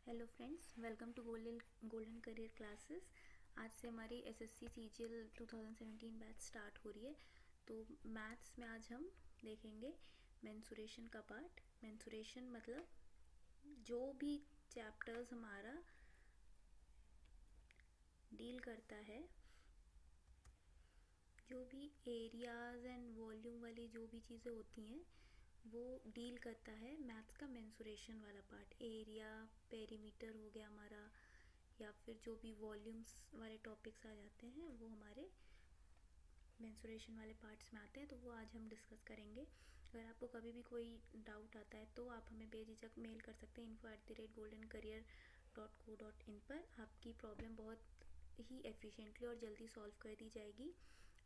Hello friends, welcome to Golden Career Classes. आज से हमारी एसएससी सीजीएल 2017 बैच स्टार्ट हो रही है। तो मैथ्स में आज हम देखेंगे मेंसुरेशन का पार्ट। मेंसुरेशन मतलब जो भी चैप्टर्स हमारा डील करता है, जो भी एरियाज एंड वॉल्यूम वाली जो भी चीज़ें होती हैं वो डील करता है मैथ्स का मेंसुरेशन वाला पार्ट। एरिया, पेरीमीटर हो गया हमारा, या फिर जो भी वॉल्यूम्स वाले टॉपिक्स आ जाते हैं वो हमारे मेंसुरेशन वाले पार्ट्स में आते हैं। तो वो आज हम डिस्कस करेंगे। अगर आपको कभी भी कोई डाउट आता है तो आप हमें बेझिझक मेल कर सकते हैं info@goldencareer.co.in पर। आपकी प्रॉब्लम बहुत ही एफिशिएंटली और जल्दी सॉल्व कर दी जाएगी।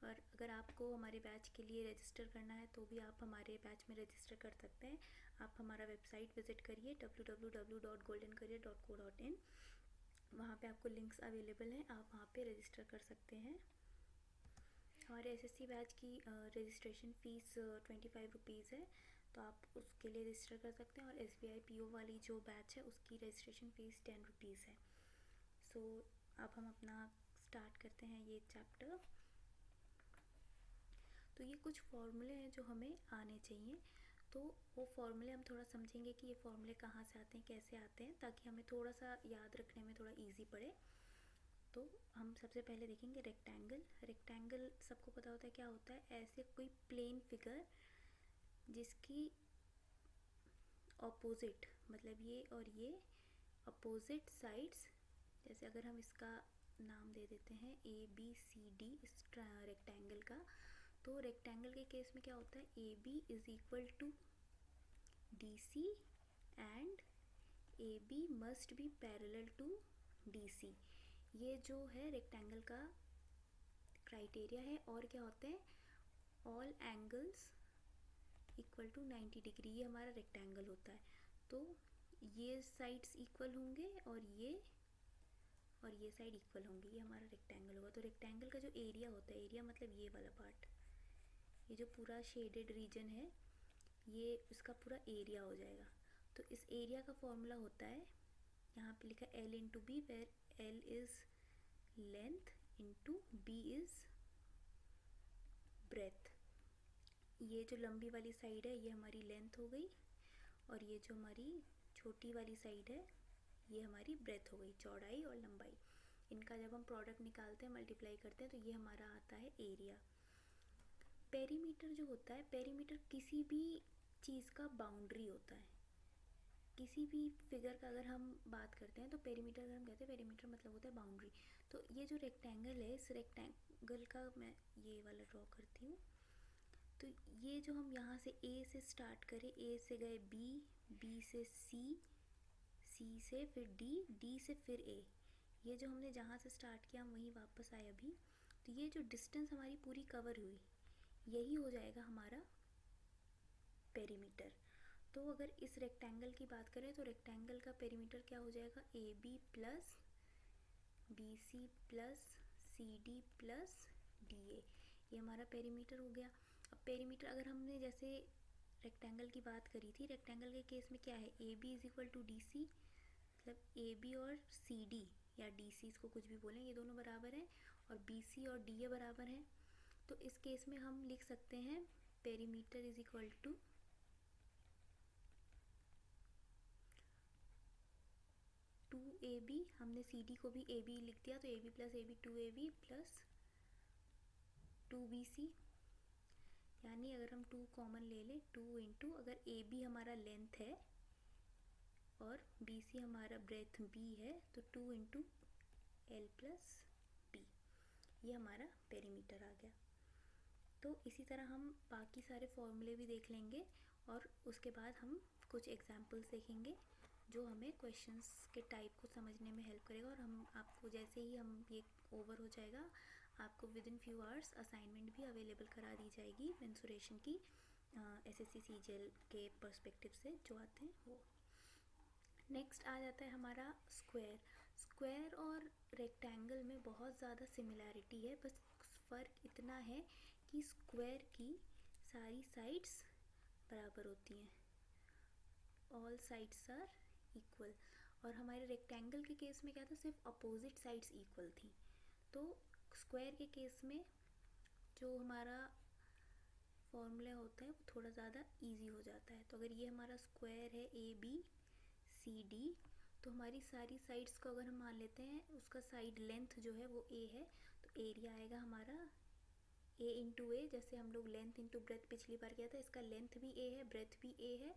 और अगर आपको हमारे बैच के लिए रजिस्टर करना है तो भी आप हमारे बैच में रजिस्टर कर सकते हैं। आप हमारा वेबसाइट विज़िट करिए www.goldencareer.co.in। वहाँ पे आपको लिंक्स अवेलेबल हैं, आप वहाँ पे रजिस्टर कर सकते हैं। हमारे एसएससी बैच की रजिस्ट्रेशन फ़ीस 25 रुपीज़ है, तो आप उसके लिए रजिस्टर कर सकते हैं। और SBI PO वाली जो बैच है उसकी रजिस्ट्रेशन फ़ीस 10 रुपीज़ है। सो अब हम अपना स्टार्ट करते हैं ये चैप्टर। तो ये कुछ फॉर्मूले हैं जो हमें आने चाहिए। तो वो फॉर्मूले हम थोड़ा समझेंगे कि ये फॉर्मूले कहाँ से आते हैं, कैसे आते हैं, ताकि हमें थोड़ा सा याद रखने में थोड़ा इजी पड़े। तो हम सबसे पहले देखेंगे रेक्टेंगल। रेक्टेंगल सबको पता होता है क्या होता है। ऐसे कोई प्लेन फिगर जिसकी ऑपोजिट, मतलब ये और ये अपोजिट साइड्स, जैसे अगर हम इसका नाम दे देते हैं ABCD इस रेक्टेंगल का, तो रेक्टेंगल के केस में क्या होता है, AB is equal to DC and AB must be parallel to DC। ये जो है रेक्टेंगल का क्राइटेरिया है। और क्या होते हैं, all angles equal to 90 degree, ये हमारा रेक्टेंगल होता है। तो ये साइड्स इक्वल होंगे और ये साइड इक्वल होंगी, ये हमारा रेक्टेंगल होगा। तो रेक्टेंगल का जो एरिया होता है, एरिया मतलब ये वाला पार्ट, ये जो पूरा शेडेड रीजन है, ये उसका पूरा एरिया हो जाएगा। तो इस एरिया का फॉर्मूला होता है, यहाँ पे लिखा L into B, where L is length into B is breadth. ये जो लंबी वाली साइड है ये हमारी लेंथ हो गई, और ये जो हमारी छोटी वाली साइड है ये हमारी ब्रेथ हो गई, चौड़ाई और लंबाई। इनका जब हम प्रोडक्ट निकालते हैं, मल्टीप्लाई करते हैं, तो ये हमारा आता है एरिया। पेरीमीटर जो होता है, पेरीमीटर किसी भी चीज़ का बाउंड्री होता है। किसी भी फिगर का अगर हम बात करते हैं तो पेरीमीटर, अगर हम कहते हैं पेरीमीटर मतलब होता है बाउंड्री। तो ये जो रेक्टेंगल है, इस रेक्टेंगल का मैं ये वाला ड्रॉ करती हूँ। तो ये जो हम यहाँ से A से स्टार्ट करें, A से गए B, B से C, C से फिर D, D से फिर A, ये जो हमने जहाँ से स्टार्ट किया हम वहीं वापस आए अभी। तो ये जो डिस्टेंस हमारी पूरी कवर हुई, यही हो जाएगा हमारा पेरीमीटर। तो अगर इस रेक्टेंगल की बात करें तो रेक्टेंगल का पेरीमीटर क्या हो जाएगा, AB plus BC plus CD plus DA, ये हमारा पेरीमीटर हो गया। अब पेरीमीटर अगर हमने जैसे रेक्टेंगल की बात करी थी, रेक्टेंगल के केस में क्या है, AB is equal to DC, मतलब AB और CD या DC, इसको कुछ भी बोलें, ये दोनों बराबर हैं, और BC और DA बराबर हैं। तो इस केस में हम लिख सकते हैं perimeter is equal to 2AB, हमने CD को भी AB लिख दिया, तो AB plus AB 2AB plus 2BC, यानी अगर हम 2 कॉमन ले लें, 2 इंटू, अगर AB हमारा लेंथ है और BC हमारा ब्रेथ B है, तो 2 इंटू L प्लस B, ये हमारा पेरीमीटर आ गया। तो इसी तरह हम बाकी सारे फॉर्मूले भी देख लेंगे, और उसके बाद हम कुछ एग्जांपल्स देखेंगे जो हमें क्वेश्चंस के टाइप को समझने में हेल्प करेगा। और हम आपको जैसे ही हम ये ओवर हो जाएगा, आपको with in few hours assignment भी अवेलेबल करा दी जाएगी मेंसुरेशन की, SSC CGL के पर्सपेक्टिव से जो आते हैं वो। नेक्स्ट आ जाता है हमारा स्क्वायर। स्क्वायर और रेक्टेंगल में बहुत ज़्यादा सिमिलैरिटी है, बस फ़र्क इतना है कि स्क्वायर की सारी साइड्स बराबर होती हैं, ऑल साइड्स आर इक्वल। और हमारे रेक्टेंगल के केस में क्या था, सिर्फ अपोजिट साइड्स इक्वल थी। तो स्क्वायर के केस में जो हमारा फॉर्मूला होता है वो थोड़ा ज़्यादा इजी हो जाता है। तो अगर ये हमारा स्क्वायर है ABCD, तो हमारी सारी साइड्स को अगर हम मान लेते हैं उसका साइड लेंथ जो है वो A है, तो एरिया आएगा हमारा A इंटू ए। जैसे हम लोग लेंथ इंटू ब्रेथ पिछली बार किया था, इसका लेंथ भी A है, ब्रेथ भी A है,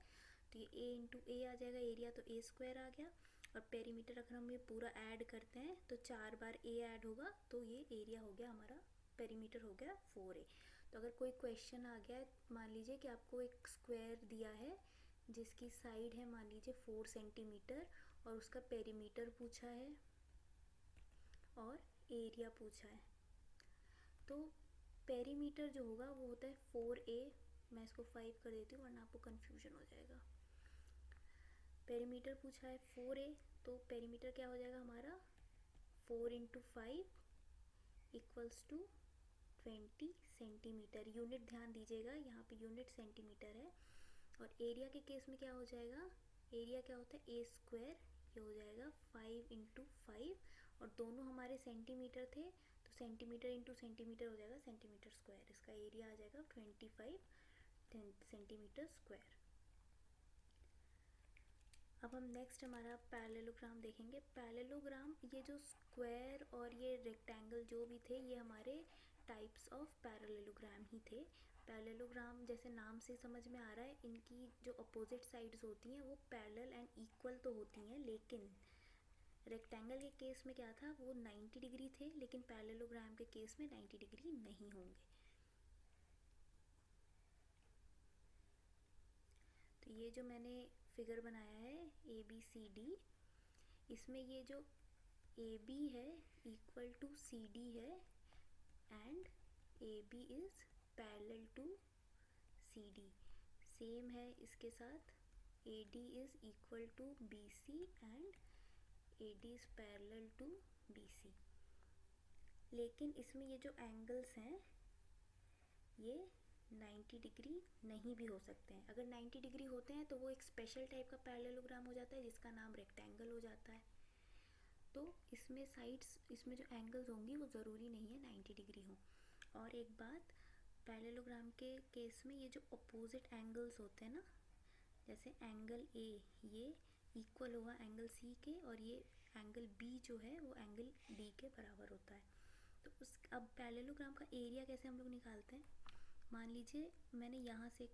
तो ये A इंटू ए आ जाएगा, एरिया तो A स्क्वायर आ गया। और पेरीमीटर अगर हम ये पूरा ऐड करते हैं तो 4 बार A ऐड होगा, तो ये एरिया हो गया हमारा, पेरीमीटर हो गया 4A। तो अगर कोई क्वेश्चन आ गया है, मान लीजिए कि आपको एक स्क्वायर दिया है जिसकी साइड है मान लीजिए 4 सेंटीमीटर और उसका पेरीमीटर पूछा है और एरिया पूछा है, तो पेरीमीटर जो होगा वो होता है 4A। मैं इसको 5 कर देती हूँ वरना आपको कन्फ्यूजन हो जाएगा। पेरीमीटर पूछा है 4A, तो पेरीमीटर क्या हो जाएगा हमारा 4 into 5 equals to 20 centimetre. Unit ध्यान दीजिएगा, यहाँ पे यूनिट सेंटीमीटर है। और एरिया के केस में क्या हो जाएगा, एरिया क्या होता है A स्क्वायर, ये हो जाएगा 5 इंटू 5 और दोनों हमारे सेंटीमीटर थे, तो सेंटीमीटर इंटू सेंटीमीटर हो जाएगा सेंटीमीटर स्क्वायर। इसका एरिया आ जाएगा 25 सेंटीमीटर स्क्वायर। अब हम नेक्स्ट हमारा पैरेललोग्राम देखेंगे। पैरेललोग्राम, ये जो स्क्वायर और ये रेक्टेंगल जो भी थे ये हमारे टाइप्स ऑफ पैरेललोग्राम ही थे। पैरेललोग्राम जैसे नाम से समझ में आ रहा है, इनकी जो अपोजिट साइड्स होती हैं वो पैरेलल एंड इक्वल तो होती हैं, लेकिन रेक्टेंगल के केस में क्या था वो 90 डिग्री थे, लेकिन पैरेललोग्राम के केस में 90 डिग्री नहीं होंगे। तो ये जो मैंने फिगर बनाया है ABCD, इसमें ये जो AB है इक्वल टू CD है and AB is parallel to CD। Same है इसके साथ AD is equal to BC and AD is parallel to BC। लेकिन इसमें ये जो एंगल्स हैं ये 90 डिग्री नहीं भी हो सकते हैं। अगर 90 डिग्री होते हैं तो वो एक स्पेशल टाइप का पैरेललोग्राम हो जाता है जिसका नाम रेक्टेंगल हो जाता है। तो इसमें साइड्स, इसमें जो एंगल्स होंगी वो ज़रूरी नहीं है 90 डिग्री हो। और एक बात, पैरेललोग्राम के केस में ये जो अपोजिट एंगल्स होते हैं ना, जैसे एंगल A ये इक्वल होगा एंगल C के, और ये एंगल B जो है वो एंगल D के बराबर होता है। तो उस अब पैरेललोग्राम का एरिया कैसे हम लोग निकालते हैं, मान लीजिए मैंने यहाँ से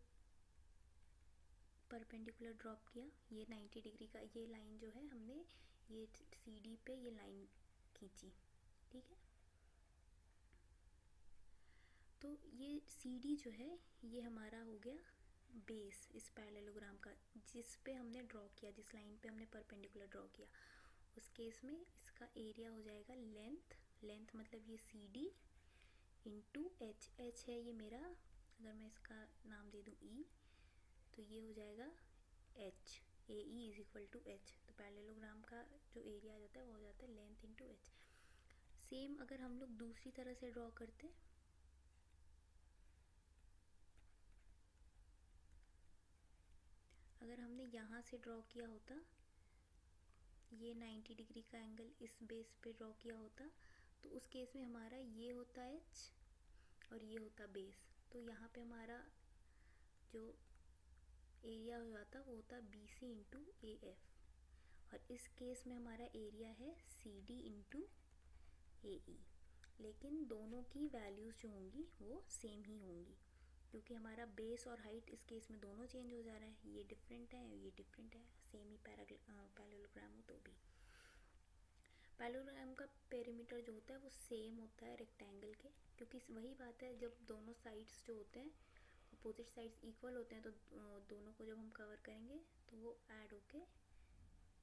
परपेंडिकुलर ड्रॉप किया, ये 90 डिग्री का ये लाइन जो है हमने ये CD पे ये लाइन खींची, ठीक है। तो ये CD जो है ये हमारा हो गया बेस इस पैरेललोग्राम का, जिस पे हमने ड्रॉ किया, जिस लाइन पे हमने परपेंडिकुलर ड्रॉ किया। उस केस में इसका एरिया हो जाएगा लेंथ, लेंथ मतलब ये CD इंटू H, H है ये मेरा, अगर मैं इसका नाम दे दूँ E, तो ये हो जाएगा H, AE is equal to H। तो पैरेललोग्राम का जो एरिया आ जाता है वो हो जाता है लेंथ इंटू H। सेम अगर हम लोग दूसरी तरह से ड्रॉ करते, अगर हमने यहाँ से ड्रॉ किया होता, ये 90 डिग्री का एंगल इस बेस पे ड्रॉ किया होता, तो उस केस में हमारा ये होता H और ये होता बेस। तो यहाँ पे हमारा जो एरिया हो जाता वो होता BC इंटू AF, और इस केस में हमारा एरिया है CD इंटू AE। लेकिन दोनों की वैल्यूज़ जो होंगी वो सेम ही होंगी, क्योंकि हमारा बेस और हाइट इस केस में दोनों चेंज हो जा रहा है, ये डिफरेंट है ये डिफरेंट है, सेम ही पैरेललोग्राम हो तो भी। पैरेललोग्राम का पेरीमीटर जो होता है वो सेम होता है रेक्टेंगल के, क्योंकि वही बात है जब दोनों साइड्स जो होते हैं अपोजिट साइड्स इक्वल होते हैं, तो दोनों को जब हम कवर करेंगे तो वो ऐड होके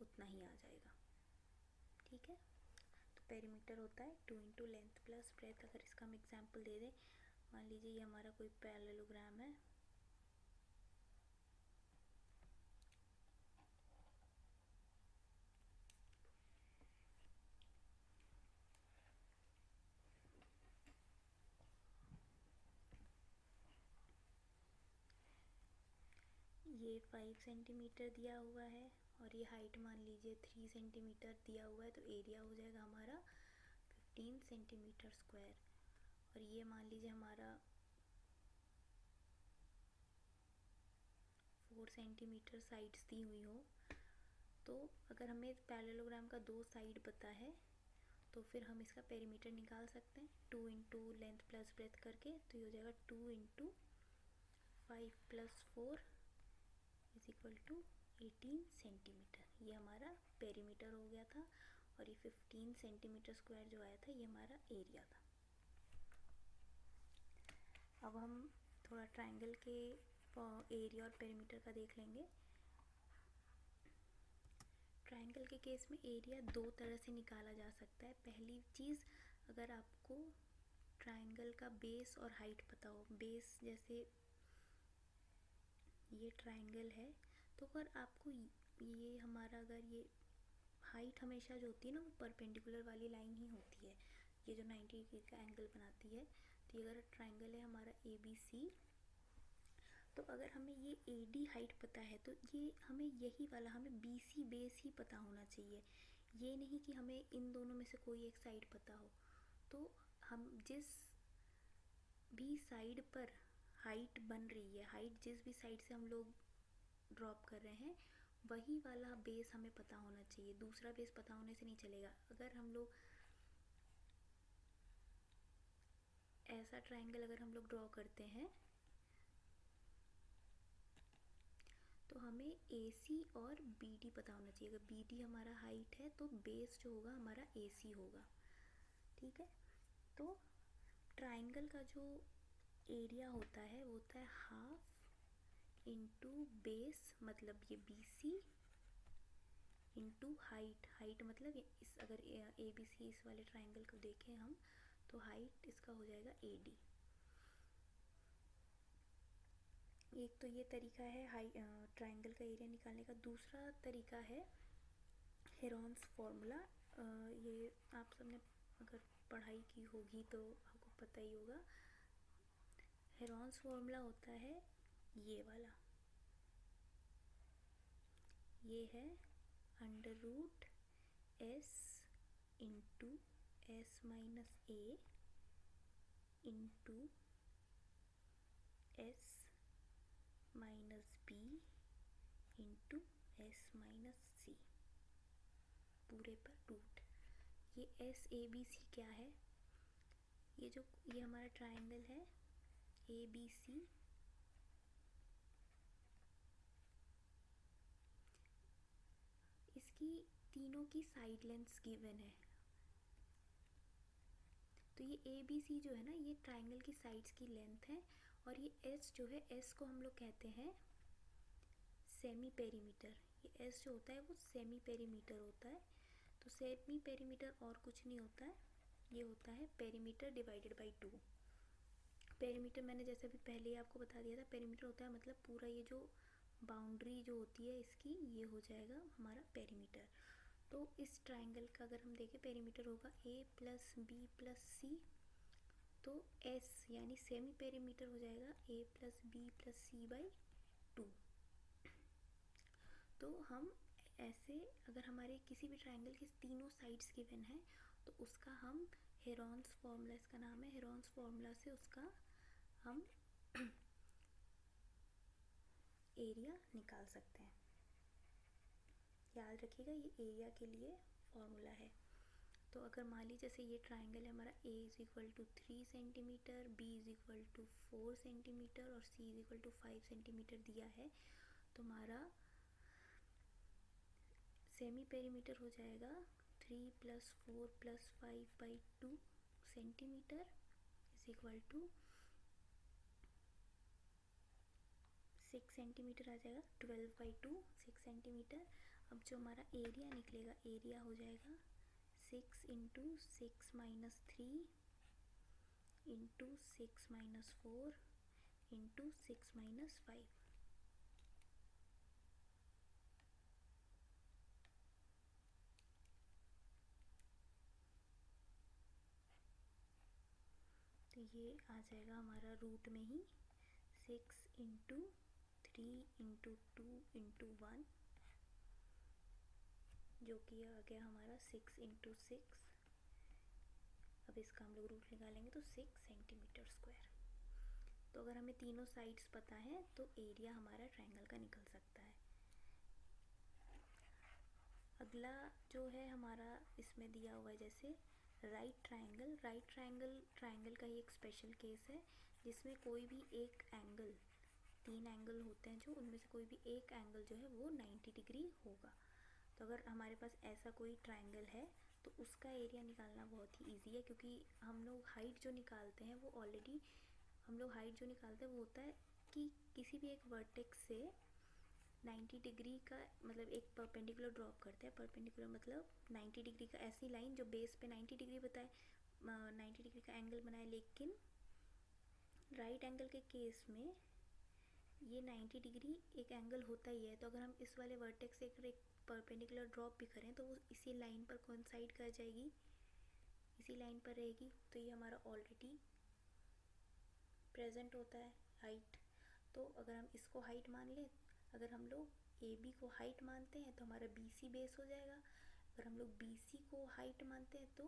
उतना ही आ जाएगा, ठीक है। तो पेरीमीटर होता है 2 इंटू लेंथ प्लस ब्रेथ। अगर इसका हम एग्जांपल दे दें, मान लीजिए ये हमारा कोई पैरेललोग्राम है, ये 5 सेंटीमीटर दिया हुआ है, और ये हाइट मान लीजिए 3 सेंटीमीटर दिया हुआ है, तो एरिया हो जाएगा हमारा 15 सेंटीमीटर स्क्वायर। और ये मान लीजिए हमारा 4 सेंटीमीटर साइड्स दी हुई हो, तो अगर हमें पैरेललोग्राम का 2 साइड पता है तो फिर हम इसका पेरीमीटर निकाल सकते हैं 2 इंटू लेंथ प्लस ब्रेथ करके। तो ये हो जाएगा 2 into 5 plus 4 is equal to 18 centimetre. ये हमारा पेरीमीटर हो गया था, और ये 15 सेंटीमीटर स्क्वायर जो आया था ये हमारा एरिया था। अब हम थोड़ा ट्रायंगल के एरिया और पेरीमीटर का देख लेंगे। ट्रायंगल के केस में एरिया दो तरह से निकाला जा सकता है। पहली चीज़, अगर आपको ट्रायंगल का बेस और हाइट पता हो, बेस जैसे ये ट्रायंगल है, तो अगर आपको ये हमारा, अगर ये हाइट हमेशा जो होती है ना वो परपेंडिकुलर वाली लाइन ही होती है, ये जो 90 डिग्री का एंगल बनाती है। तो ये अगर ट्रायंगल है हमारा ABC, तो अगर हमें ये AD हाइट पता है तो ये हमें यही वाला, हमें BC बेस ही पता होना चाहिए। ये नहीं कि हमें इन दोनों में से कोई एक साइड पता हो। तो हम जिस भी साइड पर हाइट बन रही है, हाइट जिस भी साइड से हम लोग ड्रॉप कर रहे हैं, वही वाला बेस हमें पता होना चाहिए। दूसरा बेस पता होने से नहीं चलेगा। अगर हम लोग ऐसा ट्रायंगल अगर हम लोग ड्रॉ करते हैं तो हमें AC और BD पता होना चाहिए। अगर BD हमारा हाइट है तो बेस जो होगा हमारा AC होगा। ठीक है, तो ट्रायंगल का जो एरिया होता है वो होता है हाफ इंटू बेस, मतलब ये BC, इंटू हाइट। हाइट मतलब इस, अगर ABC इस वाले ट्रायंगल को देखें हम, तो हाइट इसका हो जाएगा AD। एक तो ये तरीका है ट्रायंगल का एरिया निकालने का। दूसरा तरीका है हेरॉन्स फार्मूला। ये आप सबने अगर पढ़ाई की होगी तो आपको पता ही होगा। हेरॉन्स फार्मूला होता है ये वाला, ये है under root S into S minus A into S minus B into S minus C पूरे पर रूट। ये SABC क्या है? ये हमारा ट्रायंगल है ABC, इसकी तीनों की साइड लेंथ्स गिवन है। तो ये ABC जो है ना, ये ट्रायंगल की साइड्स की लेंथ है। और ये S जो है, S को हम लोग कहते हैं सेमी पेरीमीटर। ये S जो होता है वो सेमी पेरीमीटर होता है। तो सेमी पेरीमीटर और कुछ नहीं होता है, ये होता है पेरीमीटर डिवाइडेड बाई 2। पेरीमीटर मैंने जैसे अभी पहले ही आपको बता दिया था, पेरीमीटर होता है मतलब पूरा ये जो बाउंड्री जो होती है इसकी, ये हो जाएगा हमारा पेरीमीटर। तो इस ट्रायंगल का अगर हम देखें, पेरीमीटर होगा A plus B plus C, तो S यानी सेमी पेरीमीटर हो जाएगा A plus B plus C by 2। तो हम ऐसे, अगर हमारे किसी भी ट्रायंगल की तीनों साइड्स गिवन है तो उसका हम हेरॉन्स फार्मूला, इसका नाम है हेरॉन्स फार्मूला, से उसका हम एरिया निकाल सकते हैं। याद रखिएगा ये एरिया के लिए फार्मूला है। तो अगर मान लीजिए जैसे ये ट्रायंगल है हमारा, A is equal to 3 centimetre, B is equal to 4 centimetre और C is equal to 5 centimetre दिया है, तो हमारा सेमी पेरीमीटर हो जाएगा 3 plus 4 plus 5 by 2 centimetre is equal to 6 centimetre आ जाएगा। 12 बाई 2 6 सेंटीमीटर। अब जो हमारा एरिया निकलेगा, एरिया हो जाएगा 6 into 6 minus 3 into 6 minus 4 into 6 minus 5। तो ये आ जाएगा हमारा रूट में ही 6 इंटू 3 इंटू 2 इंटू 1 जो कि आ गया हमारा 6 × 6। अब इसका हम लोग रूट निकालेंगे तो 6 cm²। तो अगर हमें तीनों साइड्स पता है तो एरिया हमारा ट्रायंगल का निकल सकता है। अगला जो है हमारा इसमें दिया हुआ है जैसे राइट ट्रायंगल। राइट ट्रायंगल का ही एक स्पेशल केस है जिसमें कोई भी एक एंगल, 3 एंगल होते हैं जो, उनमें से कोई भी एक एंगल जो है वो 90 डिग्री होगा। तो अगर हमारे पास ऐसा कोई ट्रायंगल है तो उसका एरिया निकालना बहुत ही ईजी है, क्योंकि हम लोग हाइट जो निकालते हैं वो ऑलरेडी वो होता है कि किसी भी एक वर्टेक्स से 90 डिग्री का मतलब एक परपेंडिकुलर ड्रॉप करते हैं। परपेंडिकुलर मतलब 90 डिग्री का, ऐसी लाइन जो बेस पे 90 डिग्री बताए, 90 डिग्री का एंगल बनाए। लेकिन राइट एंगल के केस में ये 90 डिग्री एक एंगल होता ही है। तो अगर हम इस वाले वर्टेक्स से एक परपेंडिकुलर ड्रॉप भी करें तो वो इसी लाइन पर कोइंसाइड कर जाएगी, इसी लाइन पर रहेगी। तो ये हमारा ऑलरेडी प्रेजेंट होता है हाइट। तो अगर हम इसको हाइट मान लें, अगर हम लोग ए बी को हाइट मानते हैं तो हमारा बी सी बेस हो जाएगा। अगर हम लोग बी सी को हाइट मानते हैं तो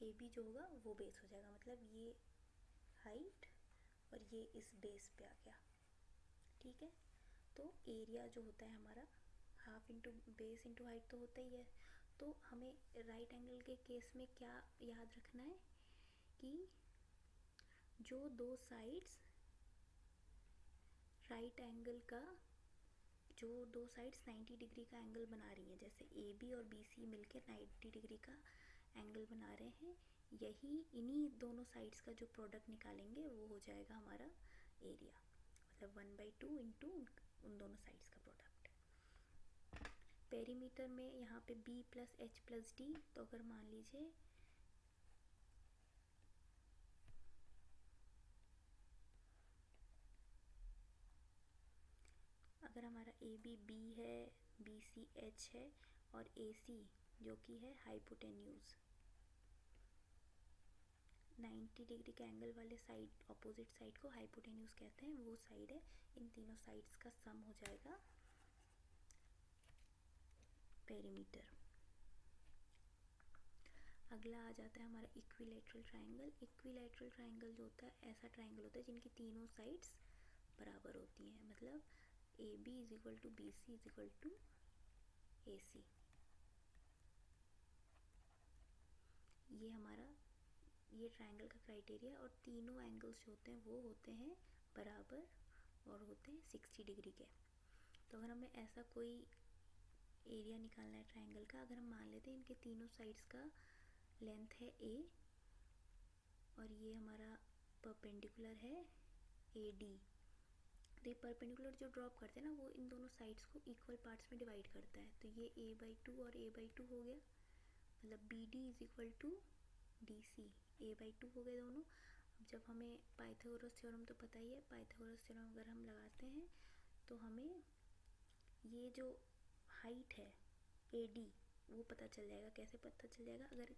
ए बी जो होगा वो बेस हो जाएगा। मतलब ये हाइट और ये इस बेस पे आ गया, ठीक है। तो एरिया जो होता है हमारा half into base into height तो होता ही है। तो हमें राइट एंगल के केस में क्या याद रखना है कि जो दो साइड्स राइट एंगल का, जो दो साइड्स 90 डिग्री का एंगल बना रही हैं, जैसे ए बी और बी सी मिलकर 90 डिग्री का एंगल बना रहे हैं, यही इन्हीं दोनों साइड्स का जो प्रोडक्ट निकालेंगे वो हो जाएगा हमारा एरिया। मतलब 1/2 इंटू उन दोनों साइड्स का प्रोडक्ट। पेरीमीटर में यहाँ पे b + h + d, तो अगर मान लीजिए अगर हमारा ए बी b है, बी सी h है और ए सी जो कि है हाइपोटेन्यूज, 90 डिग्री के एंगल वाले साइड, अपोजिट साइड को हाइपोटेन्यूज कहते हैं, वो साइड है। इन तीनों साइड्स का सम हो जाएगा पेरीमीटर। अगला आ जाता है हमारा इक्विलैटरल ट्रायंगल। इक्विलैटरल ट्रायंगल जो होता है ऐसा ट्रायंगल होता है जिनकी तीनों साइड्स बराबर होती हैं। मतलब ए बी = बी सी = ए सी। ये हमारा ये ट्रायंगल का क्राइटेरिया। और तीनों एंगल्स जो होते हैं वो होते हैं बराबर और होते हैं 60 डिग्री के। तो अगर हमें ऐसा कोई एरिया निकालना है ट्रायंगल का, अगर हम मान लेते हैं इनके तीनों साइड्स का लेंथ है a और ये हमारा परपेंडिकुलर है ए डी, तो ये परपेंडिकुलर जो ड्रॉप करते हैं ना वो इन दोनों साइड्स को इक्वल पार्ट्स में डिवाइड करता है। तो ये a/2 और a/2 हो गया। मतलब B D = D C, a/2 हो गए दोनों। अब जब हमें पाइथागोरस थ्योरम तो पता ही है, पाइथागोरस थ्योरम अगर हम लगाते हैं तो हमें ये जो हाइट है ए डी वो पता चल जाएगा। कैसे पता चल जाएगा? अगर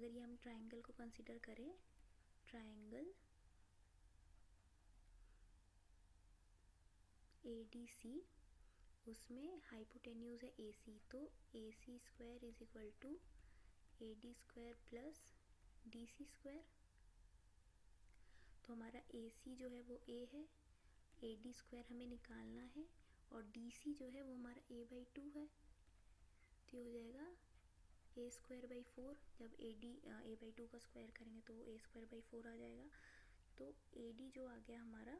ये हम ट्रायंगल को कंसीडर करें, ट्रायंगल ए डी सी, उसमें हाइपोटेन्यूज है ए सी, तो AC² = AD² + DC²। तो हमारा AC जो है वो A है, AD² हमें निकालना है और DC जो है वो हमारा a/2 है। तो ये हो जाएगा a²/4। जब a/2 का स्क्वायर करेंगे तो a²/4 आ जाएगा। तो AD जो आ गया हमारा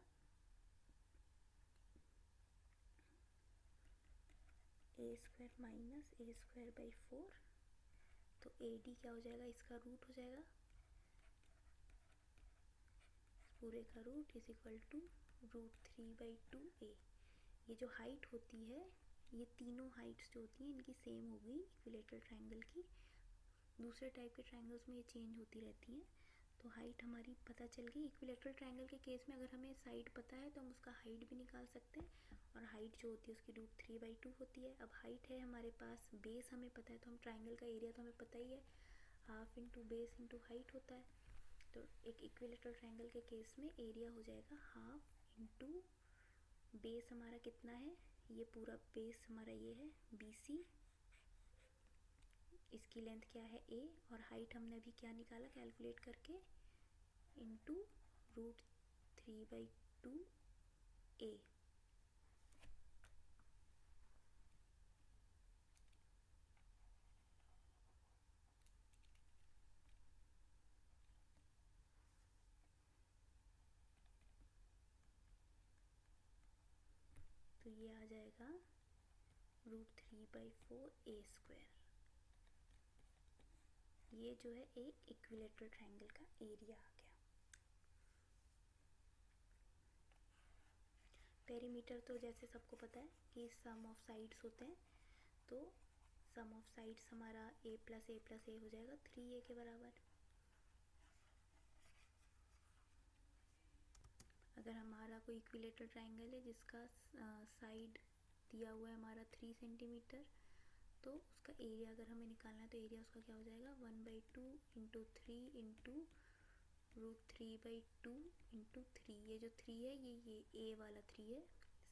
a² - a²/4। तो AD क्या हो जाएगा? इसका रूट हो जाएगा, पूरे का रूट = √3/2a। ये जो हाइट होती है, ये तीनों हाइट्स जो होती हैं इनकी सेम होगी इक्विलैटरल ट्रायंगल की। दूसरे टाइप के ट्रायंगल्स में ये चेंज होती रहती हैं। तो हाइट हमारी पता चल गई। इक्विलैटरल ट्रायंगल के केस में अगर हमें साइड पता है तो हम उसका हाइट भी निकाल सकते हैं, और हाइट जो होती है उसकी √3/2 होती है। अब हाइट है हमारे पास, बेस हमें पता है, तो हम ट्रायंगल का एरिया तो हमें पता ही है, half into base into height होता है। तो एक इक्विलैटरल ट्रायंगल के केस में एरिया हो जाएगा हाफ इंटू बेस हमारा कितना है, ये पूरा बेस हमारा ये है BC इसकी लेंथ क्या है a, और हाइट हमने अभी क्या निकाला कैलकुलेट करके, इंटू √3/2 a। तो ये आ जाएगा √3/4 a²। ये जो है एक इक्विलेटरल ट्रायंगल का एरिया आ गया। पेरीमीटर तो जैसे सबको पता है कि सम ऑफ साइड्स होते हैं, तो सम ऑफ साइड्स हमारा a + a + a हो जाएगा 3a के बराबर। अगर हमारा कोई इक्विलेटरल ट्रायंगल है जिसका साइड दिया हुआ है हमारा 3 सेंटीमीटर, तो उसका एरिया अगर हमें निकालना है तो एरिया उसका क्या हो जाएगा 1/2 × 3 × √3/2 × 3। ये जो 3 है ये a वाला 3 है,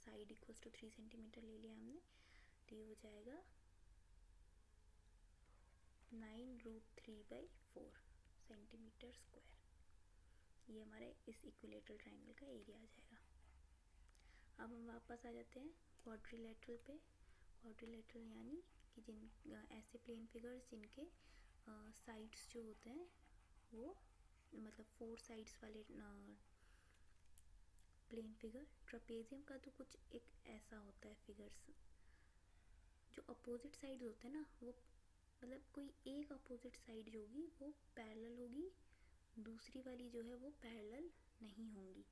साइड = 3 सेंटीमीटर ले लिया हमने, तो ये हो जाएगा 9√3/4 सेंटीमीटर स्क्वायर। ये हमारे इस इक्विलेटरल ट्रायंगल का एरिया आ जाएगा। अब हम वापस आ जाते हैं क्वाड्रिलेटरल पे। क्वाड्रिलेटरल यानी कि जिन ऐसे प्लेन फिगर्स जिनके साइड्स जो होते हैं वो मतलब 4 साइड्स वाले प्लेन फिगर। ट्रेपेजियम का तो कुछ एक ऐसा होता है फिगर्स, जो अपोजिट साइड होते हैं ना, वो मतलब कोई एक अपोजिट साइड जो होगी वो पैरेलल होगी, दूसरी वाली जो है वो पैरेलल नहीं होंगी।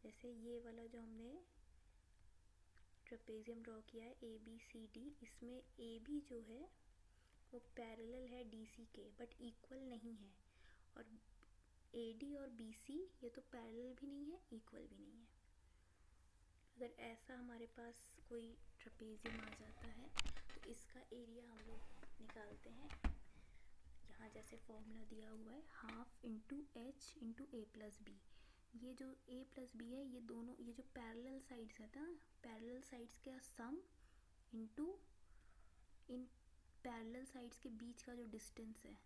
जैसे ये वाला जो हमने ट्रेपेजियम ड्रॉ किया है ABCD, इसमें AB जो है वो पैरेलल है DC के बट इक्वल नहीं है, और AD और BC ये तो पैरेलल भी नहीं है इक्वल भी नहीं है। अगर ऐसा हमारे पास कोई ट्रेपेजियम आ जाता है तो इसका एरिया हम लोग निकालते हैं। यहाँ जैसे फॉर्मूला दिया हुआ है 1/2 × H × a + b। ये जो a + b है, ये दोनों ये जो पैरेलल साइड्स है ना, पैरेलल साइड्स का सम इंटू इन पैरेलल साइड्स के बीच का जो डिस्टेंस है,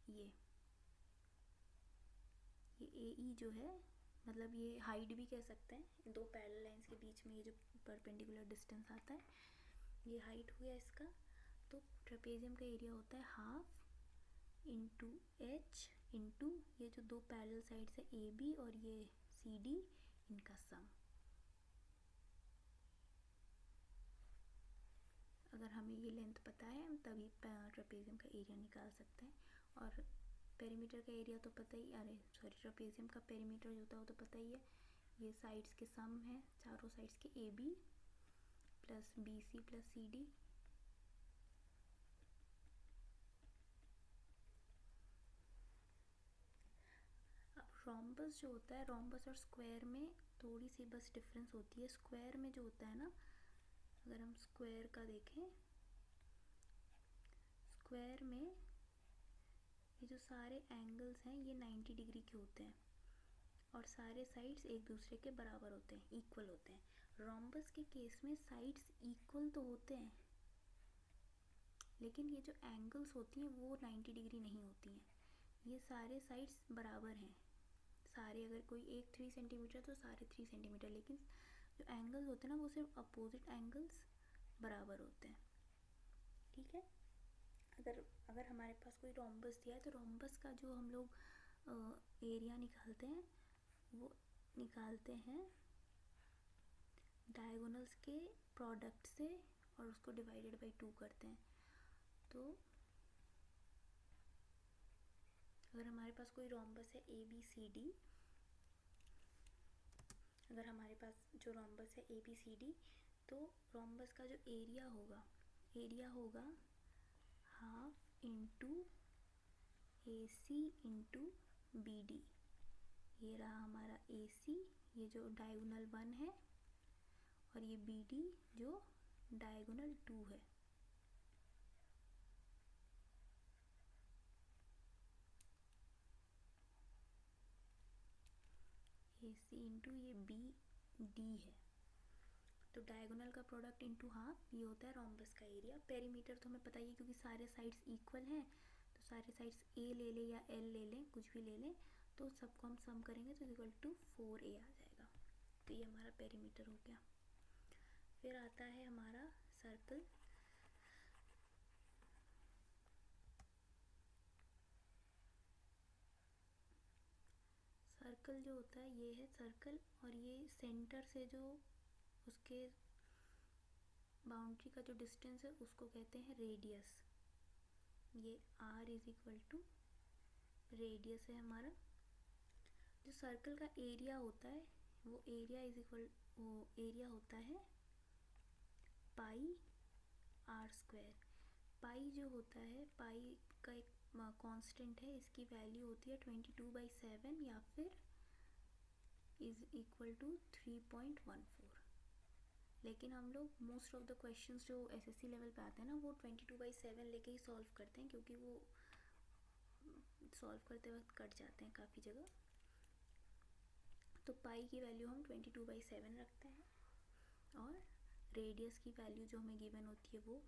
ये AE जो है, मतलब ये हाइट भी कह सकते हैं, दो पैरेलल लाइंस के बीच में ये जो परपेंडिकुलर डिस्टेंस आता है ये हाइट हो गया इसका। तो ट्रेपेजियम का एरिया होता है 1/2 × H इंटू ये जो दो पैरेलल साइड्स है AB और ये CD, इनका सम। अगर हमें ये लेंथ पता है हम तभी ट्रेपेजियम का एरिया निकाल सकते हैं। और पेरीमीटर का एरिया तो पता ही, अरे सॉरी, ट्रेपेजियम का पेरीमीटर जो होता है वो तो पता ही है, ये साइड्स के सम है, चारों साइड्स के AB + BC + CD। अब रोम्बस जो होता है, रोम्बस और स्क्वायर में थोड़ी सी बस डिफरेंस होती है। स्क्वायर में जो होता है ना, अगर हम स्क्वायर का देखें, स्क्वायर में ये जो सारे एंगल्स हैं ये 90 डिग्री के होते हैं और सारे साइड्स एक दूसरे के बराबर होते हैं, इक्वल होते हैं। रोम्बस के केस में साइड्स इक्वल तो होते हैं लेकिन ये जो एंगल्स होती हैं वो 90 डिग्री नहीं होती हैं। ये सारे साइड्स बराबर हैं, सारे, अगर कोई एक 3 सेंटीमीटर तो सारे 3 सेंटीमीटर, लेकिन जो एंगल्स होते हैं ना वो सिर्फ अपोजिट एंगल्स बराबर होते हैं। ठीक है। अगर हमारे पास कोई रोम्बस दिया है तो रोम्बस का जो हम लोग एरिया निकालते हैं वो निकालते हैं डायगोनल्स के प्रोडक्ट से और उसको डिवाइडेड बाई 2 करते हैं। तो अगर हमारे पास कोई रोम्बस है ABCD, अगर हमारे पास जो रोम्बस है ABCD, तो रोम्बस का जो एरिया होगा 1/2 × AC × BD। ये रहा हमारा AC, ये जो डायगोनल 1 है, और ये BD जो डायगोनल 2 है। AC × ये BD है। तो डायगोनल का प्रोडक्ट इंटू हाफ ये होता है रोम्बस का एरिया। पेरीमीटर तो हमें पता ही है क्योंकि सारे साइड्स इक्वल हैं, तो सारे साइड्स ए ले लें या एल ले लें, कुछ भी ले लें, तो सबको हम सम करेंगे तो इक्वल टू 4a आ जाएगा। तो ये हमारा पेरीमीटर हो गया। फिर आता है हमारा सर्कल। सर्कल जो होता है ये है सर्कल, और ये सेंटर से जो उसके बाउंड्री का जो डिस्टेंस है उसको कहते हैं रेडियस। ये r is equal to radius है हमारा। जो सर्कल का एरिया होता है वो एरिया होता है पाई r स्क्वायर। पाई जो होता है, पाई का एक कांस्टेंट है, इसकी वैल्यू होती है 22/7 या फिर इज इक्वल टू 3.14। लेकिन हम लोग मोस्ट ऑफ द क्वेश्चंस जो एसएससी लेवल पे आते हैं ना वो 22/7 लेके ही सॉल्व करते हैं, क्योंकि वो सॉल्व करते वक्त कट जाते हैं काफ़ी जगह। तो पाई की वैल्यू हम 22/7 रखते हैं, और रेडियस की वैल्यू जो हमें गिवन होती है वो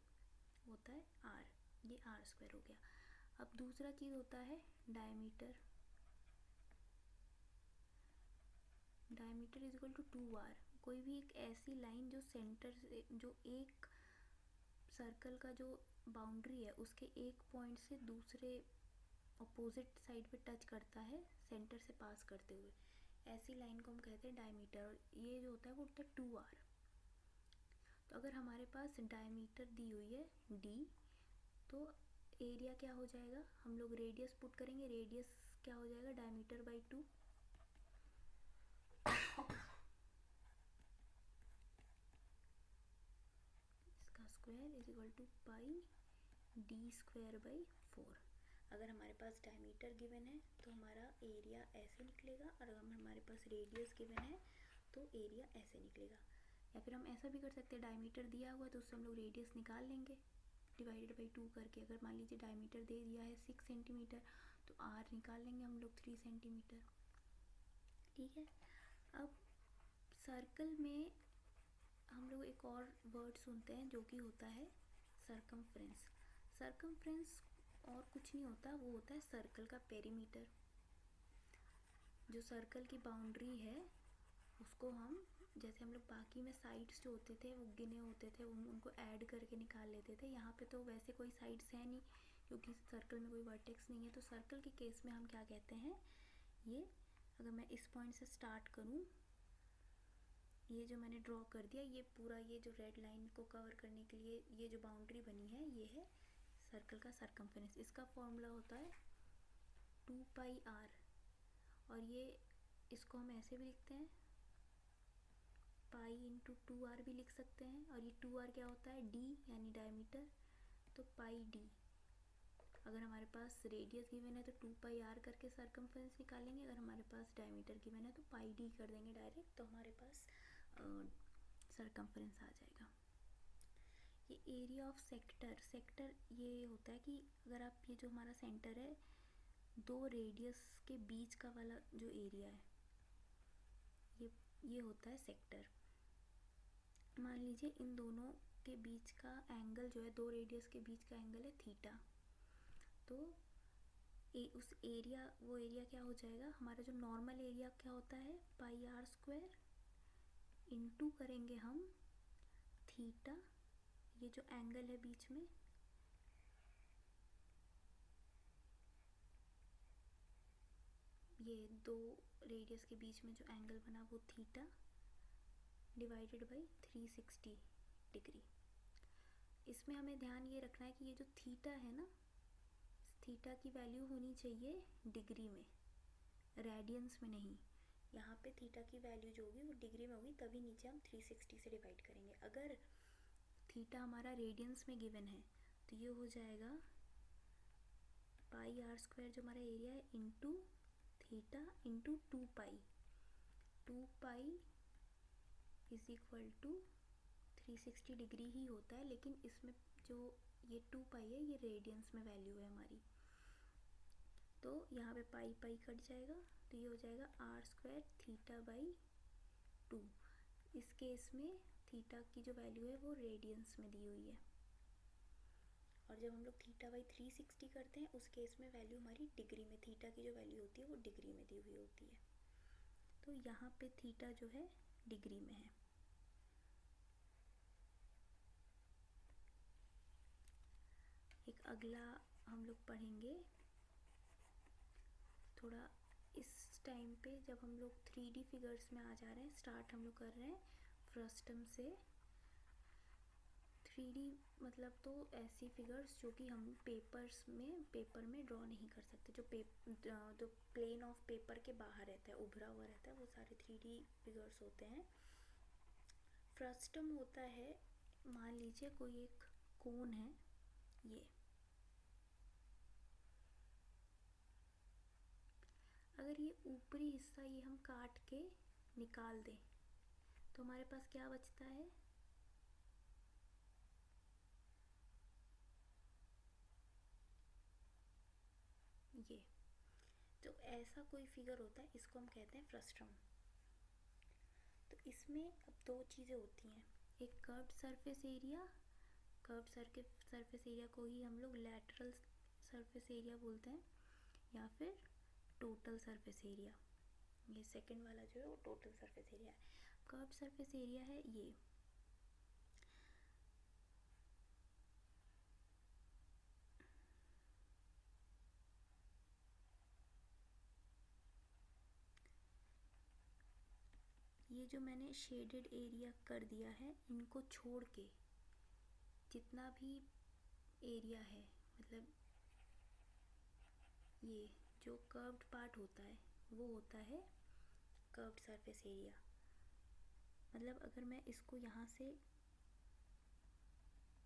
होता है r। ये r स्क्वायर हो गया। अब दूसरा चीज़ होता है diameter. Diameter is equal to 2r। कोई भी एक ऐसी लाइन जो सेंटर से, जो एक सर्कल का जो बाउंड्री है उसके एक पॉइंट से दूसरे अपोजिट साइड पे टच करता है सेंटर से पास करते हुए, ऐसी लाइन को हम कहते हैं डायमीटर। और ये जो होता है वो होता है 2r। तो अगर हमारे पास डायमीटर दी हुई है d, तो एरिया क्या हो जाएगा, हम लोग रेडियस पुट करेंगे, रेडियस क्या हो जाएगा डायमीटर बाई 2। इसका square is equal to pi d square by 4। अगर हमारे पास डायमीटर गिवन है तो हमारा एरिया ऐसे निकलेगा, और अगर हमारे पास रेडियस गिवन है तो एरिया ऐसे निकलेगा। या फिर हम ऐसा भी कर सकते हैं, डायमीटर दिया हुआ है तो उससे हम लोग रेडियस निकाल लेंगे डिवाइडेड बाई 2 करके। अगर मान लीजिए डायमीटर दे दिया है 6 सेंटीमीटर तो r निकाल लेंगे हम लोग 3 सेंटीमीटर। ठीक है। अब सर्कल में हम लोग एक और वर्ड सुनते हैं जो कि होता है सर्कमफ्रेंस। सर्कमफ्रेंस और कुछ नहीं होता, वो होता है सर्कल का पेरीमीटर। जो सर्कल की बाउंड्री है उसको हम, जैसे हम लोग बाकी में साइड्स जो होते थे वो गिने होते थे, उनको ऐड करके निकाल लेते थे। यहाँ पे तो वैसे कोई साइड्स है नहीं क्योंकि सर्कल में कोई वर्टेक्स नहीं है। तो सर्कल के केस में हम क्या कहते हैं, ये अगर मैं इस पॉइंट से स्टार्ट करूँ, ये जो मैंने ड्रॉ कर दिया, ये पूरा ये जो रेड लाइन को कवर करने के लिए ये जो बाउंड्री बनी है ये है सर्कल का सर्कमफेरेंस। इसका फॉर्मूला होता है 2πr, और ये इसको हम ऐसे भी लिखते हैं पाई इंटू 2r भी लिख सकते हैं। और ये 2r क्या होता है d यानी डायमीटर, तो पाई d। अगर हमारे पास रेडियस गिवन है तो 2πr करके सर्कमफेरेंस निकालेंगे, अगर हमारे पास डायमीटर गिवन है तो पाई d कर देंगे डायरेक्ट, तो हमारे पास सर्कमफेरेंस आ जाएगा। ये एरिया ऑफ सेक्टर, सेक्टर ये होता है कि अगर आप, ये जो हमारा सेंटर है, दो रेडियस के बीच का वाला जो एरिया है ये होता है सेक्टर। मान लीजिए इन दोनों के बीच का एंगल जो है, दो रेडियस के बीच का एंगल है थीटा, तो उस एरिया, वो एरिया क्या हो जाएगा, हमारा जो नॉर्मल एरिया क्या होता है पाई r स्क्वायर इंटू करेंगे हम थीटा, ये जो एंगल है बीच में, ये दो रेडियस के बीच में जो एंगल बना वो थीटा, डिवाइडेड बाई 360 डिग्री। इसमें हमें ध्यान ये रखना है कि ये जो थीटा है ना, थीटा की वैल्यू होनी चाहिए डिग्री में, रेडियंस में नहीं। यहाँ पे थीटा की वैल्यू जो होगी वो डिग्री में होगी, तभी नीचे हम 360 से डिवाइड करेंगे। अगर थीटा हमारा रेडियंस में गिवन है तो ये हो जाएगा पाई r स्क्वायर जो हमारा एरिया है into theta into 2π। 2π is equal to 360 degree ही होता है, लेकिन इसमें जो ये 2π है ये रेडियंस में वैल्यू है हमारी, तो यहाँ पे पाई पाई कट जाएगा, तो ये हो जाएगा r स्क्वायर थीटा बाई 2। इस केस में थीटा की जो वैल्यू है वो रेडियंस में दी हुई है, और जब हम लोग थीटा बाई 360 करते हैं उस केस में वैल्यू हमारी डिग्री में, थीटा की जो वैल्यू होती है वो डिग्री में दी हुई होती है। तो यहाँ पे थीटा जो है डिग्री में है। एक अगला हम लोग पढ़ेंगे थोड़ा इस टाइम पे, जब हम लोग 3D फिगर्स में आ जा रहे हैं, स्टार्ट हम लोग कर रहे हैं फ्रस्टम से। 3D मतलब तो ऐसी फिगर्स जो कि हम पेपर में ड्रॉ नहीं कर सकते, जो प्लेन ऑफ पेपर के बाहर रहता है, उभरा हुआ रहता है, वो सारे 3D फिगर्स होते हैं। फ्रस्टम होता है, मान लीजिए कोई एक कोन है, ये अगर ये ऊपरी हिस्सा ये हम काट के निकाल दें तो हमारे पास क्या बचता है, ये। तो ऐसा कोई फिगर होता है, इसको हम कहते हैं फ्रस्टम। तो इसमें अब दो चीज़ें होती हैं, एक curved surface area, curved surface area को ही हम लोग लैटरल सरफेस एरिया बोलते हैं, या फिर टोटल सरफेस एरिया। ये सेकंड वाला जो है वो टोटल सरफेस एरिया है। कर्व्ड सरफेस एरिया है ये जो मैंने शेडेड एरिया कर दिया है, इनको छोड़ के जितना भी एरिया है, मतलब ये जो कर्व्ड पार्ट होता है वो होता है कर्व्ड सरफेस एरिया। मतलब अगर मैं इसको यहाँ से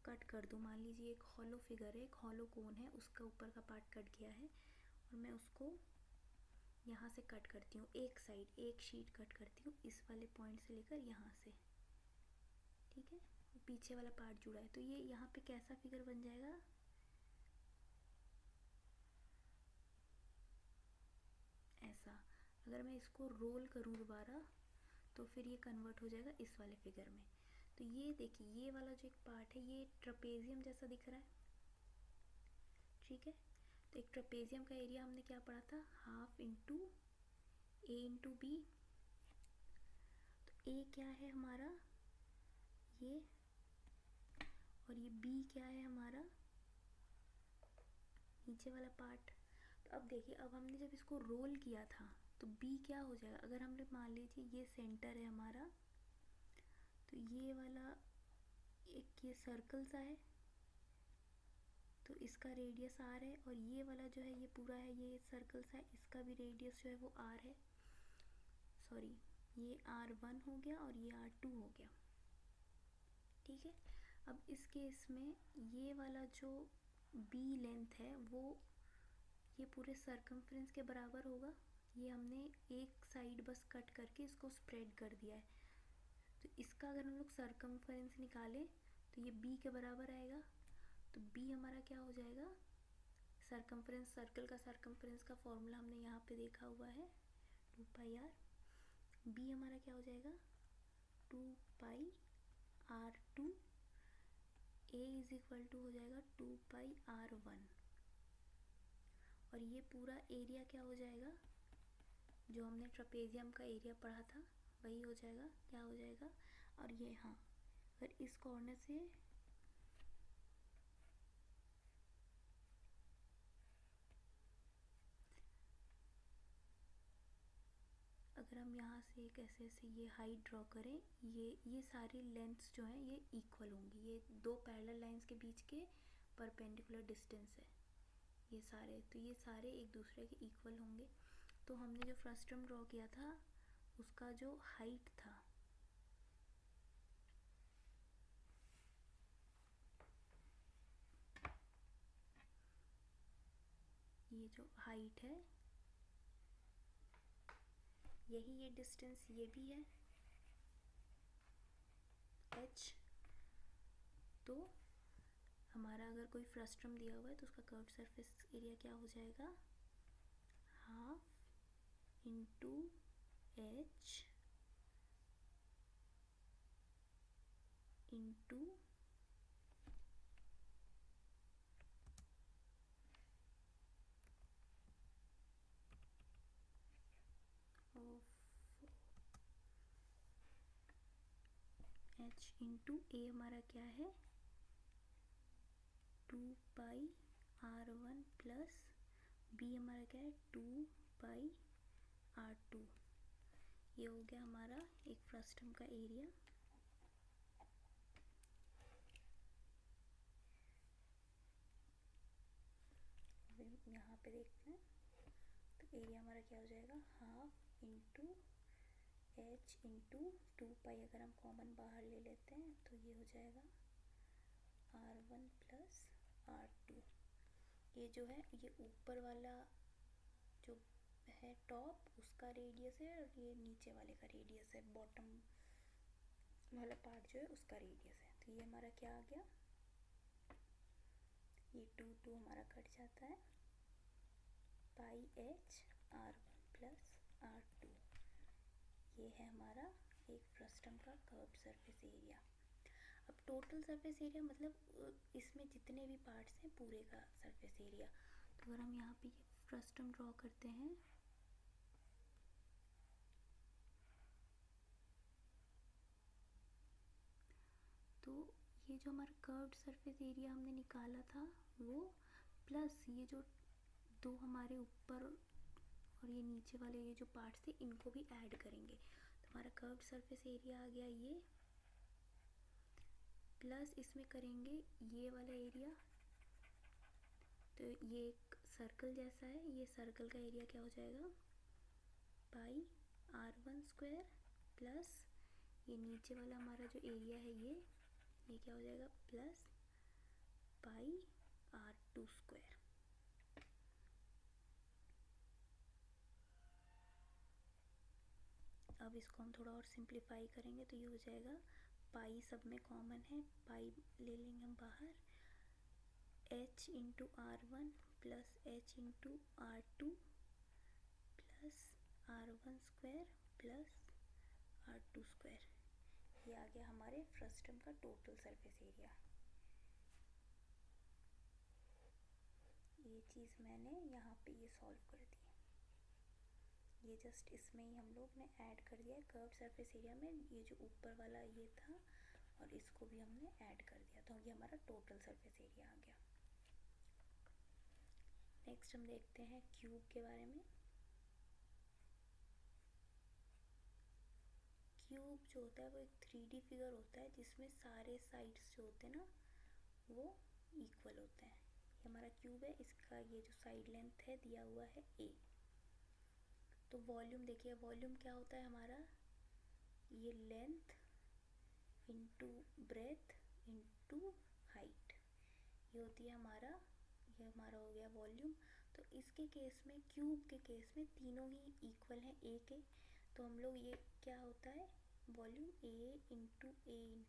कट कर दूँ, मान लीजिए एक हॉलो फिगर है, एक हॉलो कोन है, उसका ऊपर का पार्ट कट गया है, और मैं उसको यहाँ से कट करती हूँ, एक साइड एक शीट कट करती हूँ, इस वाले पॉइंट से लेकर यहाँ से, ठीक है, पीछे वाला पार्ट जुड़ा है, तो ये यहाँ पे कैसा फिगर बन जाएगा, ऐसा। अगर मैं इसको रोल करूँ दोबारा तो फिर ये कन्वर्ट हो जाएगा इस वाले फिगर में। तो ये देखिए, ये वाला जो एक पार्ट है ये ट्रेपेजियम जैसा दिख रहा है, ठीक है। तो एक ट्रेपेजियम का एरिया हमने क्या पढ़ा था, हाफ इंटू ए इंटू बी। तो ए क्या है हमारा, ये, और ये बी क्या है हमारा, नीचे वाला पार्ट। तो अब देखिए, अब हमने जब इसको रोल किया था तो बी क्या हो जाएगा, अगर हमने मान लीजिए ये सेंटर है हमारा, तो ये वाला एक ये सर्कल सा है, तो इसका रेडियस आर है, और ये वाला जो है ये पूरा है, ये सर्कल सा है, इसका भी रेडियस जो है वो आर है, सॉरी ये R1 हो गया और ये R2 हो गया, ठीक है। अब इस केस में ये वाला जो B लेंथ है वो ये पूरे सरकमफ्रेंस के बराबर होगा। ये हमने एक साइड बस कट करके इसको स्प्रेड कर दिया है, तो इसका अगर हम लोग सरकमफ्रेंस निकालें तो ये B के बराबर आएगा। तो B हमारा क्या हो जाएगा, सरकमफ्रेंस, सर्कल का सरकमफ्रेंस का फॉर्मूला हमने यहाँ पे देखा हुआ है, 2πr। B हमारा क्या हो जाएगा, 2πr2, A is equal to हो जाएगा 2πr1, और ये पूरा एरिया क्या हो जाएगा, जो हमने ट्रेपेजियम का एरिया पढ़ा था वही हो जाएगा, क्या हो जाएगा। और ये हाँ, अगर इस कॉर्नर से अगर हम यहाँ से एक ऐसे ये हाइट ड्रॉ करें, ये सारी लेंथ्स जो हैं ये इक्वल होंगी, ये दो पैरेलल लाइंस के बीच के परपेंडिकुलर डिस्टेंस है ये सारे, तो ये सारे एक दूसरे के इक्वल होंगे। तो हमने जो फ्रस्टम ड्रॉ किया था उसका जो हाइट था, ये जो हाइट है, यही ये डिस्टेंस ये भी है h। तो हमारा अगर कोई फ्रस्टम दिया हुआ है तो उसका कर्व्ड सरफेस एरिया क्या हो जाएगा, half into h into H into A हमारा क्या है 2πr1 प्लस बी हमारा क्या है 2πr2। ये हो गया हमारा एक फ्रस्टम का एरिया। यहाँ पे देखते हैं तो एरिया हमारा क्या हो जाएगा हाफ इंटू एच इंटू 2π। अगर हम कॉमन बाहर ले लेते हैं तो ये हो जाएगा r1 प्लस r2। ये जो है ये ऊपर वाला जो है टॉप उसका रेडियस है और ये नीचे वाले का रेडियस है, बॉटम वाला पार्ट जो है उसका रेडियस है। तो ये हमारा क्या आ गया, ये 2 हमारा कट जाता है, पाई एच r1 प्लस r2। ये है हमारा एक फ्रस्टम का कर्व्ड सरफेस एरिया। अब टोटल सरफेस एरिया मतलब इसमें जितने भी पार्ट्स हैं पूरे का सरफेस एरिया। तो अगर हम यहाँ पे ये फ्रस्टम ड्रॉ करते हैं तो ये जो हमारा कर्व्ड सरफेस एरिया हमने निकाला था वो प्लस ये जो दो हमारे ऊपर और ये नीचे वाले ये जो पार्ट्स थे इनको भी ऐड करेंगे। तो हमारा कर्व्ड सरफेस एरिया आ गया ये, प्लस इसमें करेंगे ये वाला एरिया। तो ये एक सर्कल जैसा है, ये सर्कल का एरिया क्या हो जाएगा पाई r1 स्क्वायर प्लस ये नीचे वाला हमारा जो एरिया है ये क्या हो जाएगा प्लस पाई r2 स्क्वायर। अब इसको हम थोड़ा और सिंप्लीफाई करेंगे तो ये हो जाएगा पाई सब में कॉमन है, पाई ले लेंगे हम बाहर, h into r1 plus h into r2 plus r1 square plus r2 square. ये आ गया हमारे फ्रस्टम का टोटल सरफेस एरिया। ये चीज़ मैंने यहाँ पे ये सॉल्व कर दी, ये जस्ट इसमें ही हम लोग ने ऐड कर दिया है कर्व्ड सरफेस एरिया में, ये जो ऊपर वाला ये था और इसको भी हमने ऐड कर दिया, तो ये हमारा टोटल सरफेस एरिया आ गया। नेक्स्ट हम देखते हैं क्यूब के बारे में। क्यूब जो होता है वो एक 3D फिगर होता है जिसमें सारे साइड्स जो होते हैं ना वो इक्वल होते हैं। ये हमारा क्यूब है, इसका ये जो साइड लेंथ है दिया हुआ है a। तो वॉल्यूम देखिए, वॉल्यूम क्या होता है हमारा, ये length into breadth into height, ये होती है हमारा, ये हमारा हो गया वॉल्यूम। तो इसके केस में क्यूब के केस में तीनों ही इक्वल हैं a के, तो हम लोग ये क्या होता है वॉल्यूम a इंटू ए,